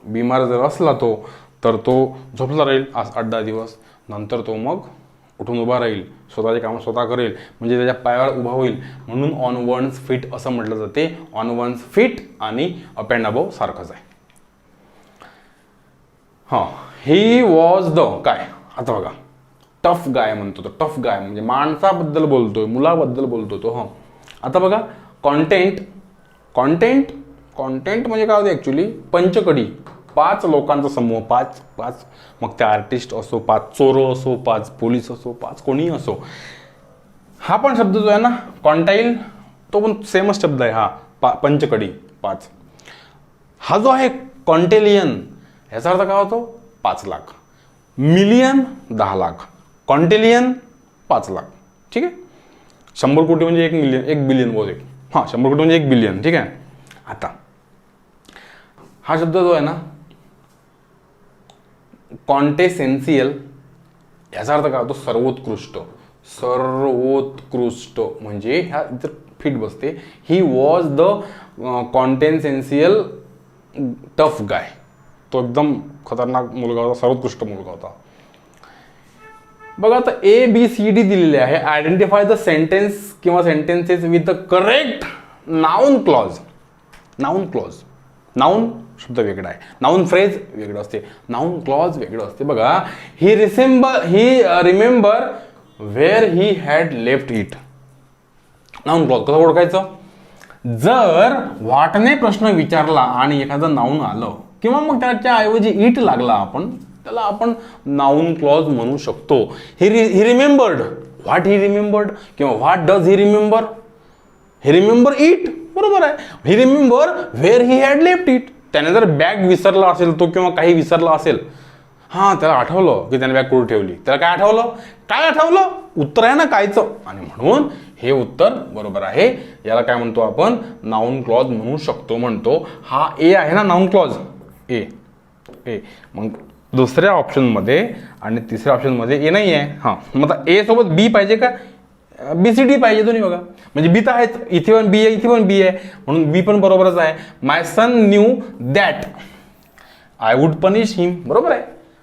बिमार जर असला तो तर तो झोपला राहील 8-10 दिवस, नंतर तो मग उठून उभा राहील, स्वतःचे कामं स्वतः करेल, म्हणजे त्याच्या पायावर उभा होईल. म्हणून ऑन वन्स फीट असं म्हटलं जाते. ऑन वन्स फीट आणि अप अँड अबाव सारखंच आहे. हां, ही वॉज द काय, आता बघा टफ गाय म्हणतो तो. टफ गाय म्हणजे माणसाबद्दल बोलतोय, मुलाबद्दल बोलतो तो. हां, आता बघा कॉन्टेंट. कॉन्टेंट कॉन्टेंट म्हणजे काय होते ॲक्च्युली, पंचकडी. 5 लोकांचा समूह, 5 मग ते आर्टिस्ट असो, 5 चोरं असो, 5 पोलीस असो, 5 कोणीही असो. हा पण शब्द जो आहे ना कॉन्टाईल, तो पण सेमच शब्द आहे. हा पंचकडी 5. हा जो आहे कॉन्टेलियन, ह्याचा अर्थ काय होतो 5 लाख. मिलियन 10 लाख, कॉन्टेलियन 5 लाख. ठीक आहे. 100 कोटी म्हणजे 1 मिलियन, 1 बिलियन बहुतेक. हां, 100 कोटी म्हणजे 1 बिलियन. ठीक आहे. आता हा शब्द जो आहे ना कॉन्टेसेन्शियल, याचा अर्थ काय होतो सर्वोत्कृष्ट. सर्वोत्कृष्ट म्हणजे ह्या इथं फिट बसते. He was the quintessential tough guy. तो एकदम खतरनाक मुलगा होता, सर्वोत्कृष्ट मुलगा होता. बघा आता ABCD दिलेले आहे. आयडेंटिफाय द सेंटेन्स किंवा sentences with the correct noun clause. Noun clause, noun शब्द वेगळा आहे, नाउन फ्रेज वेगळं असते, नाउन क्लॉज वेगळं असते. बघा he remember where he had left it. Noun clause कसं ओळखायचं, जर व्हॉटने प्रश्न विचारला आणि एखादं नाउन आलं किंवा मग त्याच्या ऐवजी इट लागला, आपण त्याला आपण नाउन क्लॉज म्हणू शकतो. He remembered, what he remembered किंवा what does he remember. He remember it, बरोबर आहे. He remember where he had left it. त्याने जर बॅग विसरला असेल तो किंवा काही विसरला असेल, हां त्याला आठवलं की त्याने बॅग कुठे ठेवली. त्याला काय आठवलं, काय आठवलं, उत्तर आहे ना कायचं, आणि म्हणून हे उत्तर बरोबर आहे. याला काय म्हणतो आपण नाउन क्लॉज म्हणू शकतो म्हणतो. हा ए आहे ना नाउन क्लॉज, ए. मग दुसऱ्या ऑप्शनमध्ये आणि तिसऱ्या ऑप्शनमध्ये ए नाही आहे. हां, मग आता ए सोबत बी पाहिजे का, BCD पाहिजे, दोन्ही बघा. म्हणजे बी तर आहेच, इथे पण बी आहे, इथे पण बी आहे, म्हणून बी पण बरोबरच आहे. My son knew that I would punish him. बरोबर आहे,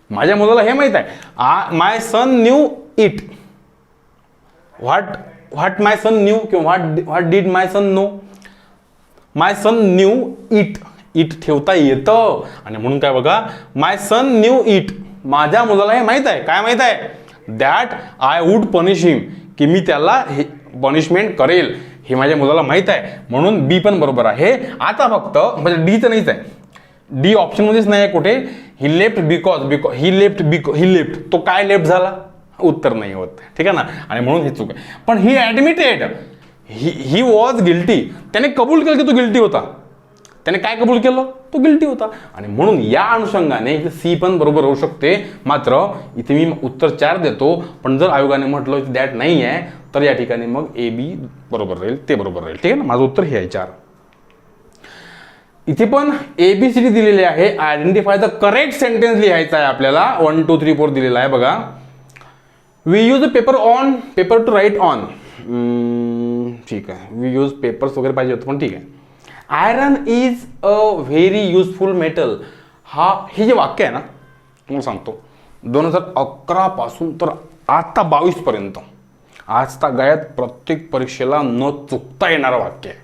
माझ्या मुलाला हे माहित आहे. My son knew it. What my son knew किंवा what did my son know. My son knew it. It ठेवता येतं आणि म्हणून काय बघा माय सन न्यू इट. माझ्या मुलाला हे माहित आहे. काय माहित आहे, दॅट आय वुड पनिश हिम, की मी त्याला हे पनिशमेंट करेल, हे माझ्या मुलाला माहित आहे. म्हणून बी पण बरोबर आहे. आता फक्त म्हणजे डी तर नाहीच आहे, डी ऑप्शनमध्येच नाही आहे कुठे. ही लेफ्ट बिकॉज ही लेफ्ट, तो काय लेफ्ट झाला, उत्तर नाही होत. ठीक आहे ना, आणि म्हणून हे चूक आहे. पण ही ॲडमिटेड, ही वॉज गिल्टी. त्याने कबूल केलं की तो गिल्टी होता. त्याने काय कबूल केलं, तो गिल्टी होता, आणि म्हणून या अनुषंगाने इथे सी पण बरोबर होऊ शकते. मात्र इथे मी उत्तर 4 देतो, पण जर आयोगाने म्हटलं की दॅट नाही आहे तर या ठिकाणी मग AB बरोबर राहील, ते बरोबर राहील. ठीक आहे ना, माझं उत्तर हे आहे 4. इथे पण ABCD दिलेले आहे. आयडेंटिफाय द करेक्ट सेंटेन्स लिहायचा आहे आपल्याला. 1 2 3 4 दिलेला आहे बघा. We use paper to write on. ठीक आहे, वी यूज पेपर्स वगैरे पाहिजे होतं, पण ठीक आहे. Iron is a very useful metal. हे जे वाक्य आहे ना, तुम्हाला सांगतो 2011 पासून तर आता 22 पर्यंत आजता गायत प्रत्येक परीक्षेला न चुकता येणारं वाक्य आहे.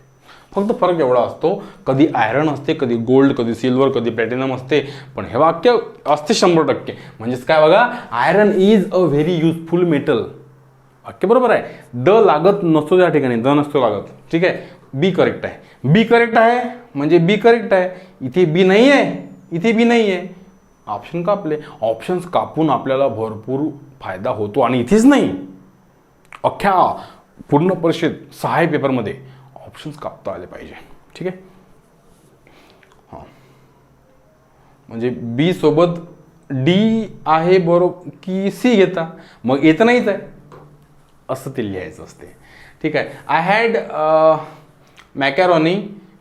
फक्त फरक एवढा असतो, कधी आयरन असते, कधी गोल्ड, कधी सिल्वर, कधी प्लॅटिनम असते, पण हे वाक्य असते 100%. म्हणजेच काय बघा, iron is a very useful metal. वाक्य बरोबर आहे. द लागत नसतो त्या ठिकाणी, द नसतो लागत. ठीक आहे, बी करेक्ट आहे. बी करेक्ट आहे म्हणजे बी करेक्ट आहे. इथे बी नाही आहे, इथे बी नाही आहे. ऑप्शन कापले. ऑप्शन्स कापून आपल्याला भरपूर फायदा होतो, आणि इथेच नाही, अख्ख्या पूर्ण परीक्षेत 6 पेपरमध्ये ऑप्शन्स कापता आले पाहिजे. ठीक आहे. हां, म्हणजे बी सोबत डी आहे बरोबर की सी घेता, मग येतं नाहीच आहे असं ते लिहायचं असते. ठीक आहे. I had macaroni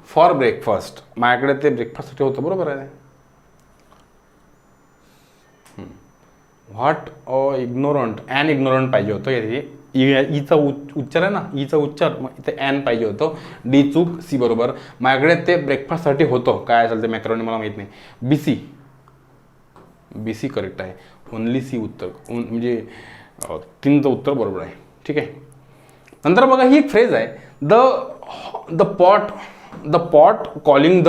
for breakfast. माझ्याकडे ते ब्रेकफास्टसाठी होतं, बरोबर आहे. व्हॉट इग्नोरंट, ॲन इग्नोरंट पाहिजे होतं. ईचा उच्चार आहे ना, ईचा उच्चार, मग इथे ॲन पाहिजे होतं. डी चूक, सी बरोबर. माझ्याकडे ते ब्रेकफास्टसाठी होतं. काय असेल ते मॅकॅरॉनी मला माहीत नाही. बीसी, बीसी करेक्ट आहे. ओनली सी उत्तर, म्हणजे तीनचं उत्तर बरोबर आहे. ठीक आहे. नंतर बघा ही एक फ्रेज आहे, the pot calling the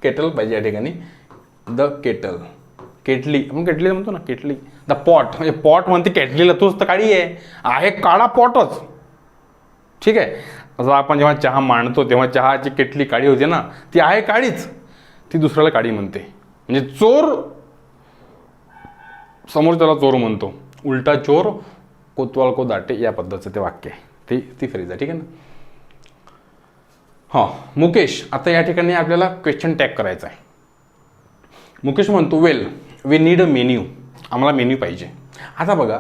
kettle पाहिजे या ठिकाणी. द केटल, केटली, आपण केटली म्हणतो ना, केटली. द पॉट, म्हणजे पॉट म्हणते केटलीला, तोच तर काळी आहे काळा पॉटच. ठीक आहे. असं आपण जेव्हा चहा मांडतो तेव्हा चहाची केटली काळी होते ना, ती आहे काळीच, ती दुसऱ्याला काळी म्हणते. म्हणजे चोर समोर त्याला चोर म्हणतो. उलटा चोर कोतवाल को दाटे, या पद्धतीचं ते वाक्य आहे, ती फ्रेज आहे. ठीक आहे ना. हां, मुकेश, आता या ठिकाणी आपल्याला क्वेश्चन टॅग करायचा आहे. मुकेश म्हणतो, वेल वी नीड अ मेन्यू, आम्हाला मेन्यू पाहिजे. आता बघा,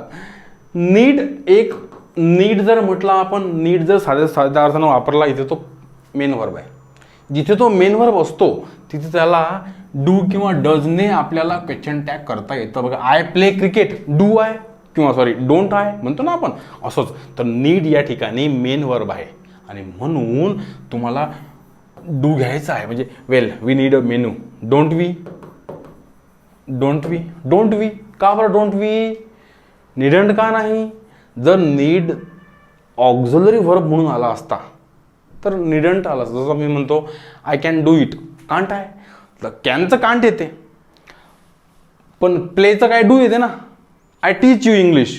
नीड जर म्हटलं आपण, नीड जर साध्या अर्थानं वापरला, इथे तो मेन वर्ब आहे. जिथे तो मेन वर्ब असतो तिथे त्याला डू किंवा डजने आपल्याला क्वेश्चन टॅग करता येतं. बघा, I play cricket, do I किंवा सॉरी डोंट आय म्हणतो ना आपण, असंच. तर नीड या ठिकाणी मेन वर्ब आहे आणि म्हणून तुम्हाला डू घ्यायचा आहे. म्हणजे well we need a menu. Don't we का बरं डोंट वी, नीडंट का नाही? जर नीड ऑक्झिलरी वर्ब म्हणून आला असता तर नीडंट आला असता. जसं मी म्हणतो I can do it, can't आहे, तर कॅनचं कांट येते, पण प्लेचं काय डू येते ना. I teach you English,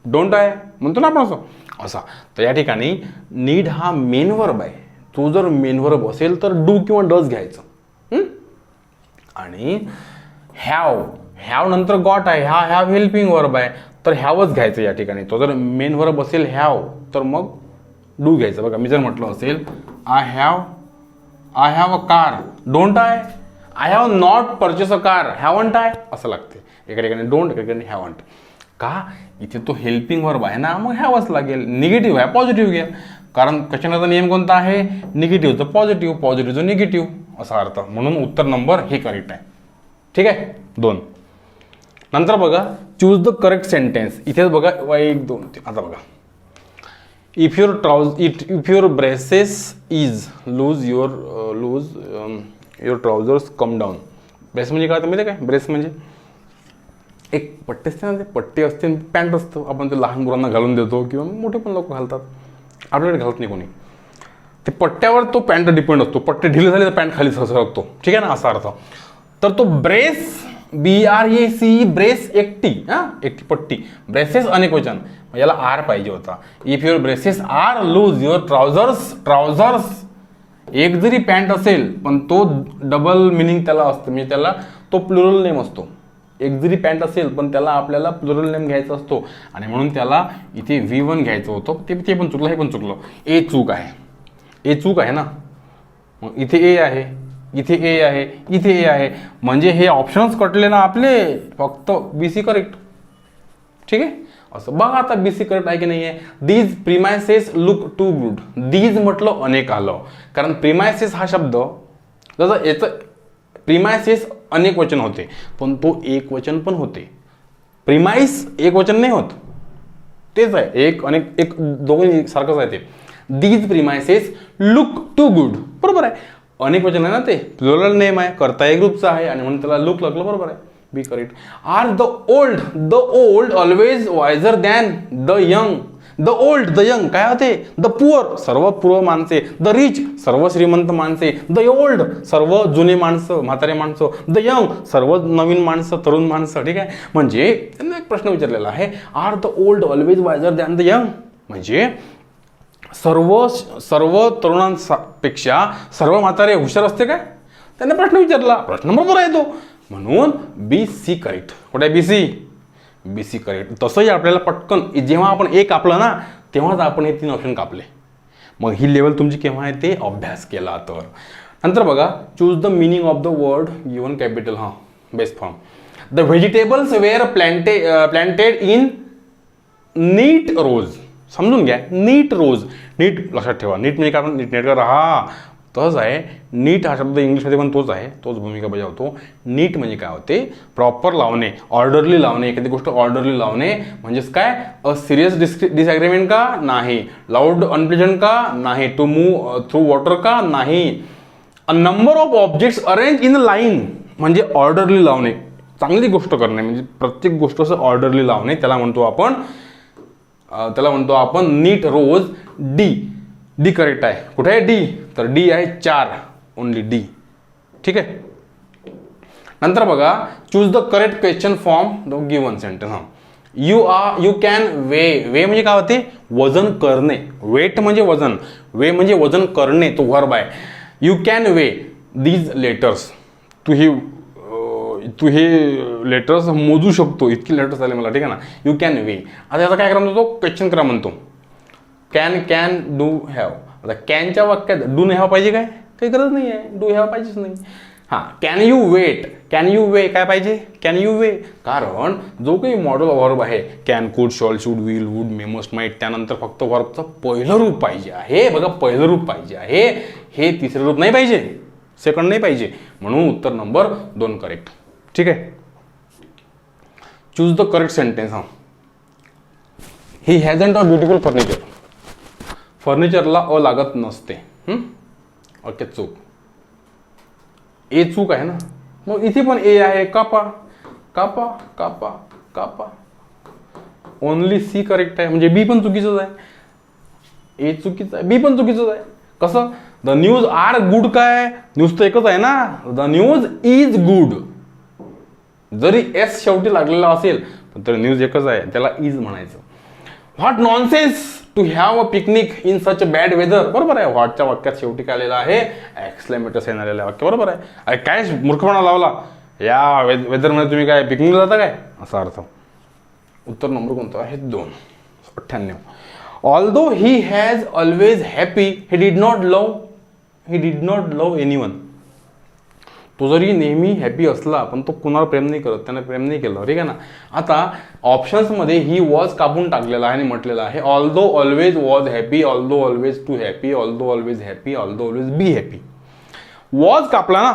don't I म्हणतो ना आपण असा. तर या ठिकाणी नीड हा मेन वर्ब आहे. तो जर मेन वर्ब असेल तर डू किंवा डज घ्यायचं. आणि हॅव नंतर गॉट आहे, हॅव हेल्पिंग वर्ब आहे, तर हॅवच घ्यायचं या ठिकाणी. तो जर मेन वर्ब असेल हॅव तर मग डू घ्यायचं. बघा, मी जर म्हटलं असेल I have a car, don't I have not purchase a car, haven't I असं लागते. एका ठिकाणी डोंट, एका ठिकाणी हॅवंट. का? इथे तो हेल्पिंग वर्ब आहे ना, मग हॅवच लागेल. निगेटिव्ह आहे, पॉझिटिव्ह घ्या, कारण क्वेश्चनचा नियम कोणता आहे? निगेटिव्हचं पॉझिटिव्ह, पॉझिटिव्हचं निगेटिव्ह असा अर्थ. म्हणून उत्तर नंबर हे करेक्ट आहे. ठीक आहे, 2. नंतर बघा, चूज द करेक्ट सेंटेन्स. इथेच बघा 1 2 3. आता बघा, if your braces is loose your trousers come down. Brace म्हणजे काय माहिती काय? ब्रेस म्हणजे एक पट्टे असते ना, ते पट्टे असते, पॅन्ट असतं, आपण ते लहान मुलांना घालून देतो किंवा मोठे पण लोक घालतात, आपल्याकडे घालत नाही कोणी. ते पट्ट्यावर तो पॅन्ट डिपेंड असतो. पट्टे ढिले झाले तर पॅन्ट खाली सरकतो. ठीक आहे ना, असा अर्थ. तर तो ब्रेस, BRAC, ब्रेस एकटी, एकटी पट्टी. ब्रेसेस अनेक वचन, याला आर पाहिजे होता. If your braces are loose your trousers एक जरी पॅन्ट असेल पण तो डबल मिनिंग त्याला असतं, म्हणजे त्याला तो प्लुरल नेम असतो. एक जरी पॅन्ट असेल पण त्याला आपल्याला प्लुरल नेम घ्यायचा असतो आणि म्हणून त्याला इथे V1 घ्यायचं होतं. ते पण चुकलं, हे पण चुकलं. ए चूक आहे ना. मग इथे ए आहे, इथे ए आहे, इथे ए आहे, म्हणजे हे ऑप्शन्स कटले ना आपले. फक्त BC करेक्ट. ठीक आहे, असं बघा. आता BC करेक्ट आहे की नाही आहे? These premises look to good. These म्हटलं अनेक आलं, कारण प्रिमायसेस हा शब्द, जसं याचं प्रिमायसेस अनेक वचन होते पण तो एक वचन पण होते. प्रिमाइस एक वचन नाही होत, तेच आहे, एक अनेक, एक दोघं सारखंच आहे ते. These premises look to good, बरोबर आहे. अनेक वचन आहे ना, ते प्लुरल नेम आहे, कर्ता एक ग्रुपचा आहे आणि म्हणून त्याला लुक लागलं, बरोबर आहे. B correct. Are the old always wiser than the young. The young काय होते? द पुअर, सर्व पूर्व माणसे. द रिच, सर्व श्रीमंत माणसे. द ओल्ड, सर्व जुने माणसं, म्हातारे माणसं. द यंग, सर्व नवीन माणसं, तरुण माणसं. ठीक आहे, म्हणजे त्यांना एक प्रश्न विचारलेला आहे, are the old always wiser than the young, म्हणजे सर्व तरुणांपेक्षा सर्व म्हातारे हुशार असते काय? त्यांनी प्रश्न विचारला. प्रश्न बरोबर आहे तो, म्हणून BC करेक्ट. कुठे आहे BC करेक्ट. तसंही आपल्याला पटकन जेव्हा आपण एक कापलं ना तेव्हाच आपण हे 3 ऑप्शन कापले. मग ही लेवल तुमची केव्हा आहे ते अभ्यास केला तर. नंतर बघा, choose the meaning of the word given capital. Best form. The vegetables were planted in neat rows. समजून घ्या. नीट रोज, नीट लक्षात ठेवा. नीट म्हणजे काय, नीट नेटकर राहा, तोच आहे. नीट हा शब्द इंग्लिशमध्ये पण तोच आहे, तोच भूमिका बजावतो. नीट म्हणजे काय होते, प्रॉपर लावणे, ऑर्डरली लावणे. एखादी गोष्ट ऑर्डरली लावणे म्हणजेच काय, अ सिरियस डिसएग्रीमेंट का नाही, लाऊड अनप्लेजंट का नाही, टू मूव्ह थ्रू वॉटर का नाही, a number of objects arrange in a line म्हणजे ऑर्डरली लावणे, चांगली गोष्ट करणे म्हणजे प्रत्येक गोष्ट असं ऑर्डरली लावणे, त्याला म्हणतो आपण नीट रोज. डी करेक्ट आहे. कुठे आहे डी, तर डी आहे 4, ओनली डी. ठीक आहे. नंतर बघा, choose the correct question form the given sentence. You can weigh म्हणजे काय होते, वजन करणे. वेट म्हणजे वजन, वे म्हणजे वजन करणे, तो वर्ब आहे. You can weigh these letters, तू हे लेटर्स मोजू शकतो, इतकी लेटर्स आले मला. ठीक आहे ना. यू कॅन वे. आता याचा काय करा म्हणतो, क्वेश्चन करा म्हणतो. Can do have. आता कॅनच्या वाक्यात डू नाही हॅव पाहिजे काय, काही गरज नाही आहे, डू हॅव पाहिजेच नाही. हां, कॅन यू वे काय पाहिजे, कॅन यू वे. कारण जो काही मॉडल वर्ब आहे, can, could, shall, should, will, would, may, must, might, त्यानंतर फक्त वर्बचं पहिलं रूप पाहिजे आहे. बघा, पहिलं रूप पाहिजे आहे, हे तिसरं रूप नाही पाहिजे, सेकंड नाही पाहिजे. म्हणून उत्तर नंबर 2 करेक्ट. ठीक आहे. Choose the correct sentence. He hasn't a beautiful furniture. फर्निचरला अ लागत नसते. ओके, चूक. ए चूक आहे ना, मग इथे पण ए आहे. कापा. ओनली सी करेक्ट आहे, म्हणजे बी पण चुकीचंच आहे. ए चुकीचं आहे, बी पण चुकीचंच आहे. कसं, द न्यूज आर गुड काय, न्यूज तर एकच आहे ना, द न्यूज इज गुड. जरी एस शेवटी लागलेला असेल पण तर न्यूज एकच आहे, त्याला इज म्हणायचं. What nonsense to have a picnic in such a bad weather. बरोबर आहे. व्हॉटच्या वाक्यात शेवटी काय आलेलं आहे, एक्सक्लेमेटर साइन आलेलं वाक्य. बरोबर आहे. अरे काय मूर्खपणा लावला, या वेदरमध्ये तुम्ही काय पिकनिकला जाता काय, असा अर्थ. उत्तर नंबर कोणतं आहे, 2. 98. Although he has always happy, he did not love anyone. तो जरी नेहमी हॅपी असला पण तो कुणाला प्रेम नाही करत, त्याने प्रेम नाही केलं. ठीक आहे ना. आता ऑप्शन्समध्ये ही वॉज कापून टाकलेला आहे आणि म्हटलेलं आहे although always was happy, although always to happy, although always happy, although always be happy. Was कापला ना,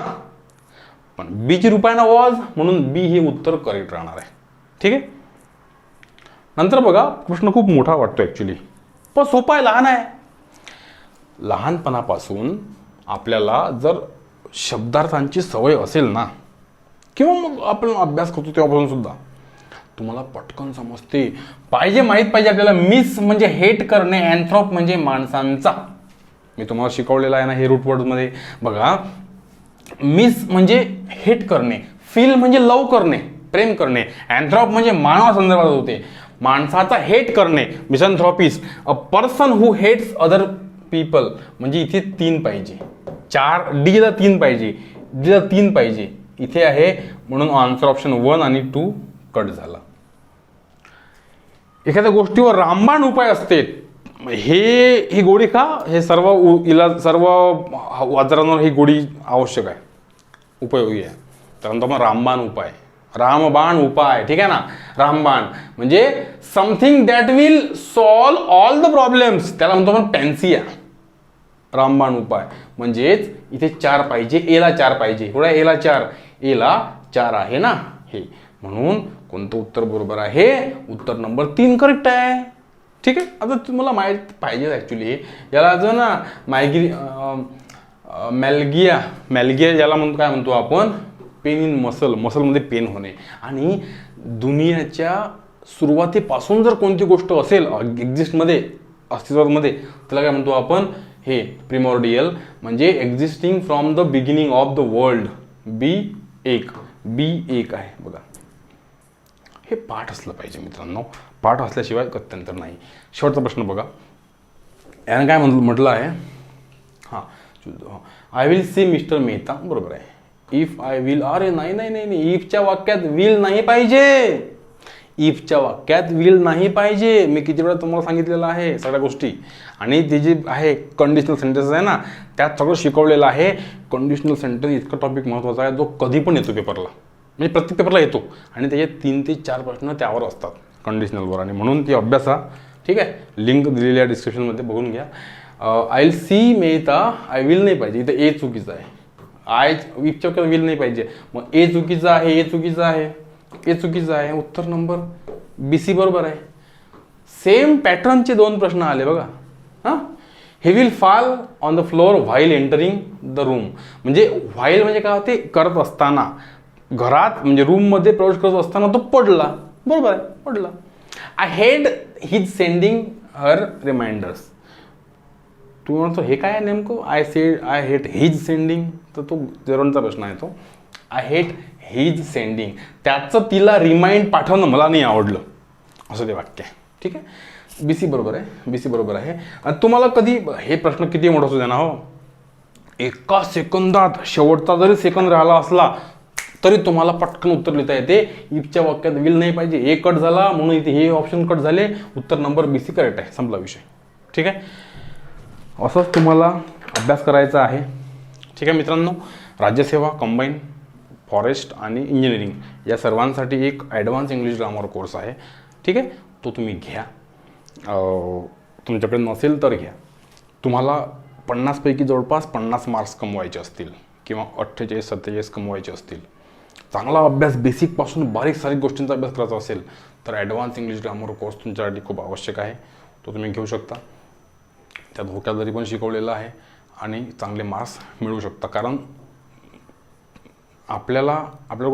पण बीची रूप आहे ना वॉज, म्हणून बी हे उत्तर करेक्ट राहणार आहे. ठीक आहे. नंतर बघा, प्रश्न खूप मोठा वाटतो ॲक्च्युली, पण सोपा आहे, लहान आहे. लहानपणापासून आपल्याला जर शब्दार्थांची सवय असेल ना, किंवा मग आपण अभ्यास करतो तेव्हापासून सुद्धा तुम्हाला पटकन समजते. माहीत पाहिजे आपल्याला. मिस म्हणजे हेट करणे, अँथ्रॉप म्हणजे माणसांचा. मी तुम्हाला शिकवलेलं आहे ना हे रूट वर्डमध्ये. बघा, मिस म्हणजे हेट करणे, फील म्हणजे लव करणे, प्रेम करणे, अँथ्रॉप म्हणजे मानवा संदर्भात होते, माणसाचा हेट करणे, misanthropist. A person who hates other people म्हणजे इथे 3 पाहिजे. 4 डीला 3 पाहिजे, डीला 3 पाहिजे, इथे आहे, म्हणून आन्सर ऑप्शन 1 आणि 2 कट झाला. एखाद्या गोष्टीवर रामबाण उपाय असते, ही गोळी खा, हे सर्व आजारांवर ही गोळी आवश्यक आहे, उपयोगी आहे. तर आपण रामबाण उपाय, रामबाण उपाय. ठीक आहे ना. रामबाण म्हणजे something that will solve all the problems, त्याला म्हणतो आपण पॅन्सिया. रामबाण उपाय म्हणजेच इथे 4 पाहिजे, एला 4 पाहिजे. थोडा एला 4 आहे ना हे, म्हणून कोणतं उत्तर बरोबर आहे, उत्तर नंबर 3 करेक्ट आहे. ठीक आहे. आता तुम्हाला माहित पाहिजे ॲक्च्युली, याला जो ना मॅल्गिया याला म्हणतो, काय म्हणतो आपण, पेन इन मसलमध्ये पेन होणे. आणि दुनियाच्या सुरुवातीपासून जर कोणती गोष्ट असेल अस्तित्वामध्ये, त्याला काय म्हणतो आपण, हे प्रिमॉर्डियल म्हणजे existing from the beginning of the world. B 1 आहे. बघा, हे पाठ असलं पाहिजे मित्रांनो, पाठ असल्याशिवाय गत्यंतर नाही. शेवटचा प्रश्न बघा, यानं काय म्हटलं आहे, हां, I will see mister Mehta. बरोबर आहे. इफ आय विल, अरे नाही, इफच्या वाक्यात विल नाही पाहिजे, इफच्या वाक्यात विल नाही पाहिजे. मी किती वेळा तुम्हाला सांगितलेलं आहे सगळ्या गोष्टी. आणि ते जे आहे कंडिशनल सेंटेन्स आहे ना, त्यात सगळं शिकवलेलं आहे. कंडिशनल सेंटेन्स इतका टॉपिक महत्त्वाचा आहे, जो कधी पण येतो पेपरला, म्हणजे प्रत्येक पेपरला येतो, आणि त्याचे 3 ते 4 प्रश्न त्यावर असतात कंडिशनलवर, आणि म्हणून ती अभ्यासा. ठीक आहे, लिंक दिलेली आहे डिस्क्रिप्शनमध्ये, बघून घ्या. I will see Mehta, I will नाही पाहिजे, इथं ए चुकीचं आहे. आय विचार विल नाही पाहिजे, मग ए चुकीचं आहे, ए चुकीचं आहे, ए चुकीचं आहे. उत्तर नंबर बी सी बरोबर आहे. सेम पॅटर्नचे 2 प्रश्न आले बघा. हां, he will fall on the floor while entering the room. म्हणजे व्हाईल म्हणजे काय होते, करत असताना, घरात म्हणजे रूममध्ये प्रवेश करत असताना तो पडला. बरोबर आहे, पडला. I head his sending her reminders. तू म्हणतो हे काय आहे नेमकं, आय हेट हिज सेंडिंग, तर तो जेरोनचा प्रश्न आहे तो. आय हेट हिज सेंडिंग, त्याचं तिला रिमाइंड पाठवणं मला नाही आवडलं, असं ते वाक्य आहे. ठीक आहे, बी सी बरोबर आहे, बी सी बरोबर आहे. आणि तुम्हाला कधी हे प्रश्न किती मोठा असू द्या ना हो, एका सेकंदात शेवटचा जरी सेकंद राहिला असला तरी तुम्हाला पटकन उत्तर लिहिता येते. इफच्या वाक्यात विल नाही पाहिजे, ए कट झाला म्हणून इथे हे ऑप्शन कट झाले, उत्तर नंबर बी सी करेक्ट आहे, संपला विषय. ठीक आहे, असंच तुम्हाला अभ्यास करायचा आहे. ठीक आहे मित्रांनो, राज्यसेवा, कंबाईन, फॉरेस्ट आणि इंजिनिअरिंग या सर्वांसाठी एक ॲडव्हान्स इंग्लिश ग्रामर कोर्स आहे. ठीक आहे, तो तुम्ही घ्या. तुमच्याकडे नसेल तर घ्या. तुम्हाला 50 पैकी जवळपास 50 मार्क्स कमवायचे असतील किंवा 48-47 कमवायचे असतील, चांगला अभ्यास बेसिकपासून बारीक सारीक गोष्टींचा अभ्यास करायचा असेल तर ॲडव्हान्स इंग्लिश ग्रामर कोर्स तुमच्यासाठी खूप आवश्यक आहे. तो तुम्ही घेऊ शकता. त्यात व्होकॅबलरी पण शिकवलेलं आहे आणि चांगले मार्क्स मिळू शकता. कारण आपल्याकडे